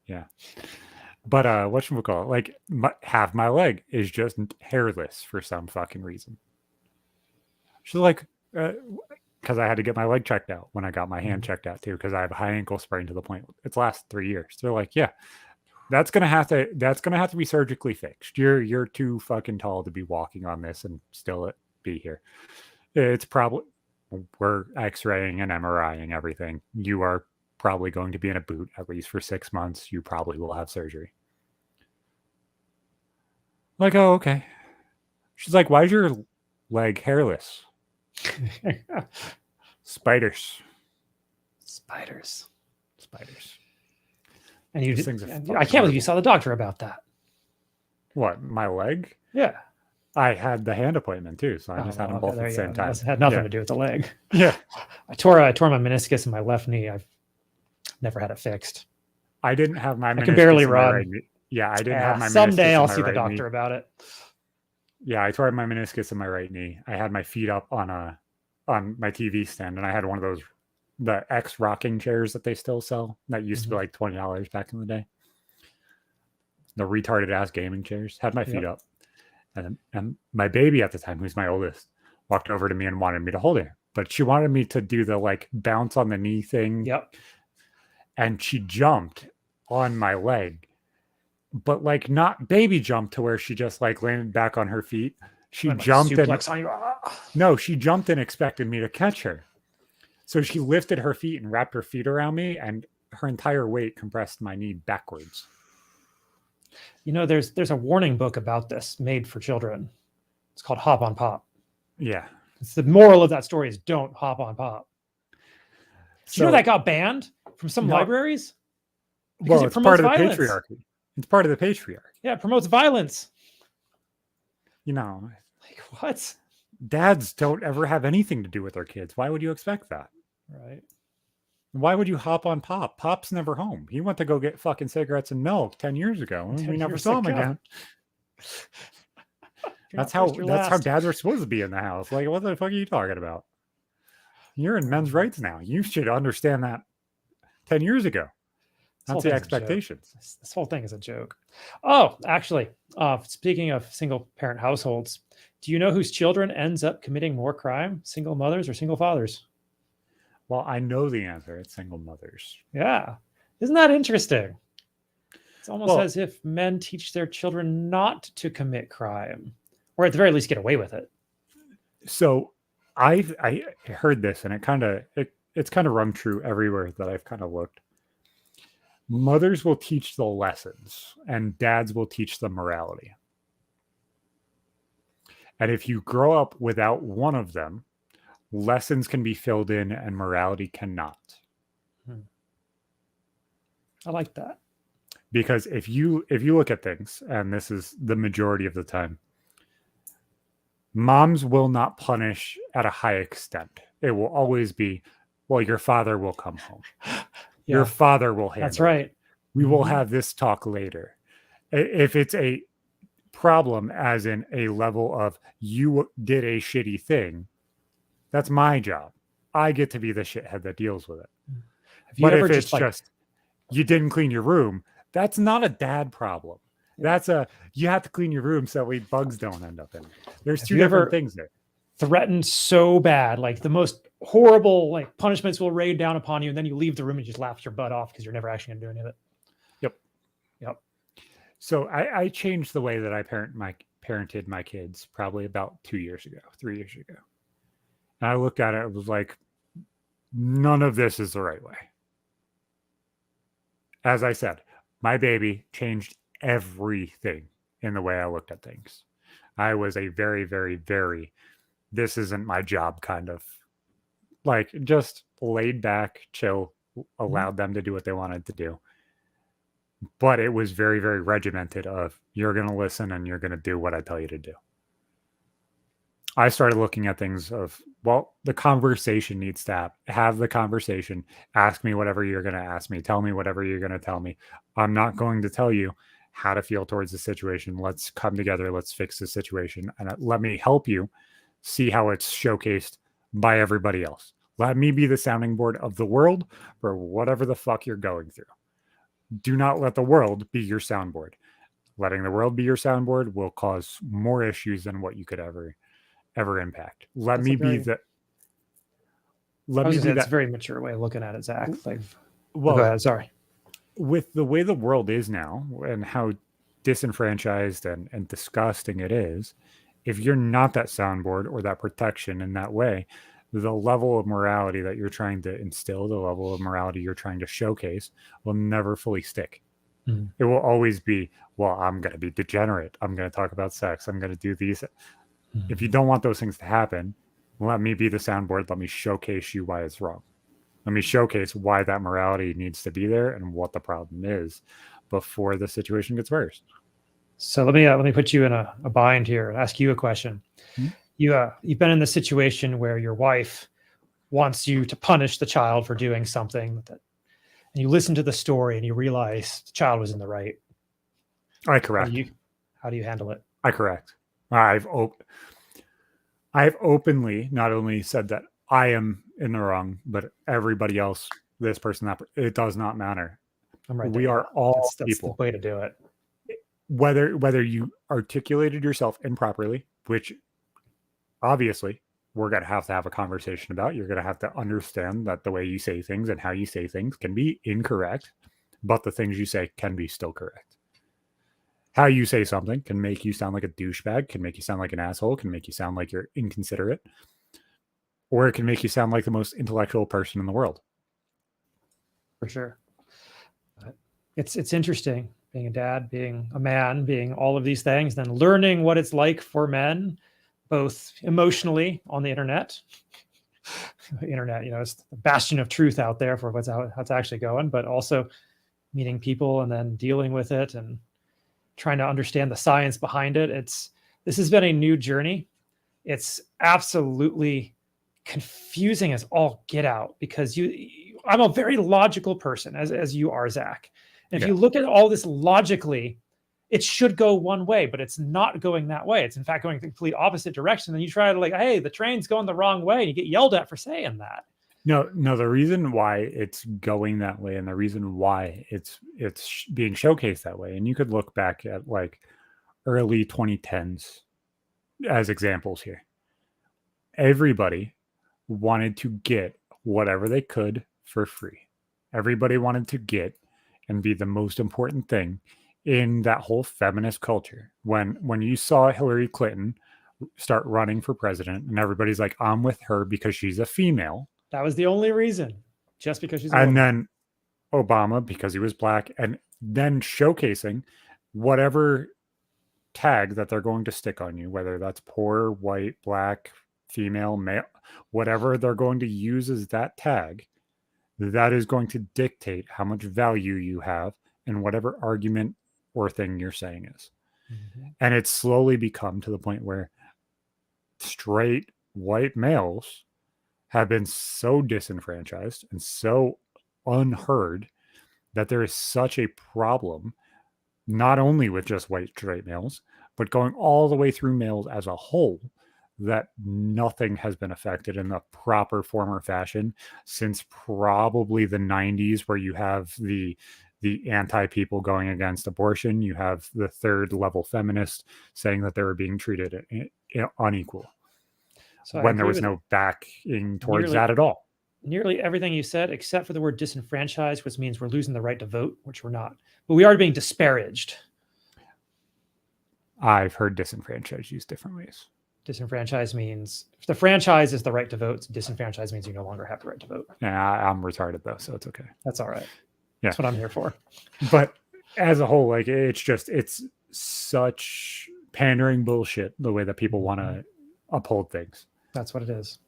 [SPEAKER 1] Yeah. But whatchamacallit, like half my leg is just hairless for some fucking reason. She's like, because I had to get my leg checked out when I got my hand checked out too, because I have a high ankle sprain to the point it's lasted 3 years. They're like, yeah, that's gonna have to be surgically fixed. You're too fucking tall to be walking on this and still be here. It's probably, we're x-raying and MRIing everything. You are probably going to be in a boot at least for 6 months. You probably will have surgery. Like, oh, okay. She's like, why is your leg hairless? Spiders.
[SPEAKER 2] And you I can't believe you saw the doctor about that.
[SPEAKER 1] What, my leg?
[SPEAKER 2] Yeah.
[SPEAKER 1] I had the hand appointment too, so I just had them both at the same time.
[SPEAKER 2] It had nothing to do with the leg.
[SPEAKER 1] Yeah.
[SPEAKER 2] I tore my meniscus in my left knee. I've never had it fixed.
[SPEAKER 1] I didn't have my meniscus.
[SPEAKER 2] I can barely run.
[SPEAKER 1] Right knee. Yeah, I didn't have my meniscus.
[SPEAKER 2] Someday I'll see the doctor about it.
[SPEAKER 1] Yeah, I tore my meniscus in my right knee. I had my feet up on my TV stand, and I had one of those, the X rocking chairs that they still sell that used to be like $20 back in the day. the retarded ass gaming chairs, had my feet
[SPEAKER 2] Yep.
[SPEAKER 1] up. And my baby at the time, who's my oldest, walked over to me and wanted me to hold her. But she wanted me to do the like bounce on the knee thing.
[SPEAKER 2] Yep.
[SPEAKER 1] And she jumped on my leg. But like not baby jump to where she just like landed back on her feet. She
[SPEAKER 2] Went, like,
[SPEAKER 1] jumped and
[SPEAKER 2] suplex on you. Ah.
[SPEAKER 1] no, she jumped and expected me to catch her. So she lifted her feet and wrapped her feet around me, and her entire weight compressed my knee backwards.
[SPEAKER 2] You know, there's a warning book about this made for children. It's called Hop on Pop.
[SPEAKER 1] Yeah.
[SPEAKER 2] It's the moral of that story is don't hop on pop. Do you know
[SPEAKER 1] So-
[SPEAKER 2] that got banned from some
[SPEAKER 1] No.
[SPEAKER 2] libraries? Because
[SPEAKER 1] Well,
[SPEAKER 2] it
[SPEAKER 1] it's part
[SPEAKER 2] promotes
[SPEAKER 1] of the
[SPEAKER 2] violence.
[SPEAKER 1] patriarchy. It's part of the patriarchy.
[SPEAKER 2] Yeah, it promotes violence.
[SPEAKER 1] You know,
[SPEAKER 2] Like what?
[SPEAKER 1] dads don't ever have anything to do with their kids. Why would you expect that?
[SPEAKER 2] Right.
[SPEAKER 1] Why would you hop on Pop? Pop's never home. He went to go get fucking cigarettes and milk 10 years ago. And
[SPEAKER 2] 10
[SPEAKER 1] we never
[SPEAKER 2] years
[SPEAKER 1] saw him
[SPEAKER 2] ago.
[SPEAKER 1] again.
[SPEAKER 2] You're
[SPEAKER 1] That's
[SPEAKER 2] not
[SPEAKER 1] how
[SPEAKER 2] first, you're
[SPEAKER 1] that's how
[SPEAKER 2] last.
[SPEAKER 1] dads are supposed to be in the house. Like, what the fuck are you talking about? You're in men's rights now. You should understand that 10 years ago.
[SPEAKER 2] This whole
[SPEAKER 1] That's the
[SPEAKER 2] thing's a joke.
[SPEAKER 1] expectations.
[SPEAKER 2] This whole thing is a joke. Oh, actually, speaking of single parent households, do you know whose children ends up committing more crime? Single mothers or single fathers?
[SPEAKER 1] Well, I know the answer. It's single mothers.
[SPEAKER 2] Yeah. Isn't that interesting? It's almost
[SPEAKER 1] Well-
[SPEAKER 2] as if men teach their children not to commit crime, or at the very least get away with it.
[SPEAKER 1] So I heard this, and it's kind of rung true everywhere that I've kind of looked. Mothers will teach the lessons, and dads will teach the morality. And if you grow up without one of them, lessons can be filled in, and morality cannot.
[SPEAKER 2] I like that.
[SPEAKER 1] Because if you look at things, and this is the majority of the time, moms will not punish at a high extent. It will always be, well, your father will come home. Your
[SPEAKER 2] Yeah,
[SPEAKER 1] father will handle
[SPEAKER 2] that's
[SPEAKER 1] it.
[SPEAKER 2] right.
[SPEAKER 1] We will
[SPEAKER 2] Mhm.
[SPEAKER 1] have this talk later. If it's a problem, as in a level of you did a shitty thing, that's my job. I get to be the shithead that deals with it.
[SPEAKER 2] Have you
[SPEAKER 1] But
[SPEAKER 2] ever
[SPEAKER 1] if it's
[SPEAKER 2] just like,
[SPEAKER 1] just you didn't clean your room, that's not a dad problem. That's a you have to clean your room so bugs don't end up in it. There's
[SPEAKER 2] Have
[SPEAKER 1] two
[SPEAKER 2] you
[SPEAKER 1] different
[SPEAKER 2] ever-
[SPEAKER 1] things there.
[SPEAKER 2] threatened so bad, like the most horrible like punishments will rain down upon you, and then you leave the room and just laugh your butt off because you're never actually going to do any of it?
[SPEAKER 1] So I changed the way that I parented my kids probably about 3 years ago. And I looked at it, it was like, none of this is the right way. As I said, my baby changed everything in the way I looked at things. I was a very, very, very, this isn't my job kind of, like, just laid back, chill, allowed them to do what they wanted to do. But it was very, very regimented of, you're going to listen and you're going to do what I tell you to do. I started looking at things of, well, the conversation needs to have the conversation. Ask me whatever you're going to ask me. Tell me whatever you're going to tell me. I'm not going to tell you how to feel towards the situation. Let's come together. Let's fix the situation. And let me help you see how it's showcased by everybody else. Let me be the sounding board of the world for whatever the fuck you're going through. Do not let the world be your soundboard. Letting the world be your soundboard will cause more issues than what you could ever impact. Let
[SPEAKER 2] That's
[SPEAKER 1] me
[SPEAKER 2] a
[SPEAKER 1] be
[SPEAKER 2] very-
[SPEAKER 1] the.
[SPEAKER 2] I
[SPEAKER 1] Let
[SPEAKER 2] was
[SPEAKER 1] me
[SPEAKER 2] gonna say,
[SPEAKER 1] be
[SPEAKER 2] that's a
[SPEAKER 1] that.
[SPEAKER 2] very mature way of looking at it, Zach. Like,
[SPEAKER 1] Well,
[SPEAKER 2] go ahead. Sorry.
[SPEAKER 1] with the way the world is now and how disenfranchised and disgusting it is, if you're not that soundboard or that protection in that way, the level of morality that you're trying to instill, the level of morality you're trying to showcase will never fully stick.
[SPEAKER 2] Mhm.
[SPEAKER 1] It will always be, well, I'm going to be degenerate. I'm going to talk about sex. I'm going to do these. If you don't want those things to happen, let me be the soundboard. Let me showcase you why it's wrong. Let me showcase why that morality needs to be there and what the problem is before the situation gets worse.
[SPEAKER 2] So let me put you in a bind here and ask you a question.
[SPEAKER 1] Hmm?
[SPEAKER 2] You've been in the situation where your wife wants you to punish the child for doing something and you listen to the story and you realize the child was in the right.
[SPEAKER 1] I
[SPEAKER 2] How
[SPEAKER 1] correct.
[SPEAKER 2] do you handle it?
[SPEAKER 1] I correct. I've openly not only said that I am in the wrong, but everybody else, this person, that it does not matter.
[SPEAKER 2] I'm right.
[SPEAKER 1] We
[SPEAKER 2] there.
[SPEAKER 1] are all
[SPEAKER 2] That's
[SPEAKER 1] people.
[SPEAKER 2] the way to do it.
[SPEAKER 1] whether you articulated yourself improperly, which obviously we're going to have a conversation about. You're going to have to understand that the way you say things and how you say things can be incorrect, but the things you say can be still correct. How you say something can make you sound like a douchebag, can make you sound like an asshole, can make you sound like you're inconsiderate, or it can make you sound like the most intellectual person in the world.
[SPEAKER 2] For sure. It's interesting being a dad, being a man, being all of these things, then learning what it's like for men, both emotionally on the internet. The internet, it's the bastion of truth out there for how it's actually going, but also meeting people and then dealing with it and trying to understand the science behind it. This has been a new journey. It's absolutely confusing as all get out, because I'm a very logical person, as you are, Zach. And if you look at all this logically, it should go one way, but it's not going that way. It's in fact going the complete opposite direction. Then you try to hey, the train's going the wrong way, and you get yelled at for saying that.
[SPEAKER 1] No, the reason why it's going that way and the reason why it's being showcased that way, and you could look back at early 2010s as examples here. Everybody wanted to get whatever they could for free. Everybody wanted to get and be the most important thing in that whole feminist culture. When you saw Hillary Clinton start running for president and everybody's like, I'm with her because she's a female.
[SPEAKER 2] That was the only reason, just because she's a
[SPEAKER 1] woman.
[SPEAKER 2] Then
[SPEAKER 1] Obama because he was black, and then showcasing whatever tag that they're going to stick on you, whether that's poor, white, black, female, male, whatever they're going to use as that tag, that is going to dictate how much value you have in whatever argument or thing you're saying is. Mm-hmm. And it's slowly become to the point where straight white males have been so disenfranchised and so unheard that there is such a problem, not only with just white straight males, but going all the way through males as a whole, that nothing has been affected in the proper form or fashion since probably the 90s, where you have the anti-people going against abortion. You have the third level feminists saying that they were being treated unequal. So when there was no backing towards that at all.
[SPEAKER 2] Nearly everything you said, except for the word disenfranchised, which means we're losing the right to vote, which we're not. But we are being disparaged.
[SPEAKER 1] I've heard disenfranchised used different ways.
[SPEAKER 2] Disenfranchised means, if the franchise is the right to vote, disenfranchised means you no longer have the right to vote.
[SPEAKER 1] Yeah, I'm retarded though, so it's okay.
[SPEAKER 2] That's all right.
[SPEAKER 1] Yeah.
[SPEAKER 2] That's what I'm here for.
[SPEAKER 1] But as a whole, it's such pandering bullshit the way that people want to uphold things.
[SPEAKER 2] That's what it is.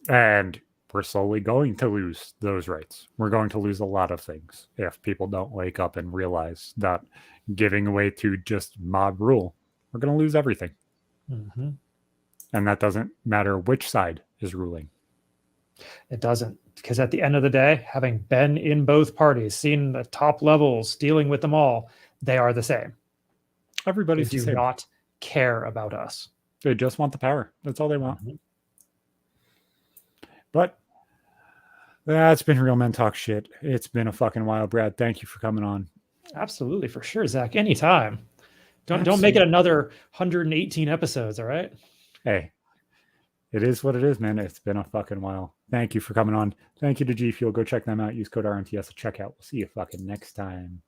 [SPEAKER 1] And we're slowly going to lose those rights. We're going to lose a lot of things if people don't wake up and realize that giving away to just mob rule, we're going to lose everything.
[SPEAKER 2] Mm-hmm.
[SPEAKER 1] And that doesn't matter which side is ruling.
[SPEAKER 2] It doesn't, because at the end of the day, having been in both parties, seen the top levels, dealing with them all, they are the same.
[SPEAKER 1] Everybody
[SPEAKER 2] do not care about us.
[SPEAKER 1] They just want the power. That's all they want. Mm-hmm. But that's been Real Men Talk Shit. It's been a fucking while, Brad. Thank you for coming on.
[SPEAKER 2] Absolutely, for sure, Zach. Anytime. Don't make it another 118 episodes, all right?
[SPEAKER 1] Hey, it is what it is, man. It's been a fucking while. Thank you for coming on. Thank you to Gfuel. Go check them out. Use code RMTS at checkout. We'll see you fucking next time.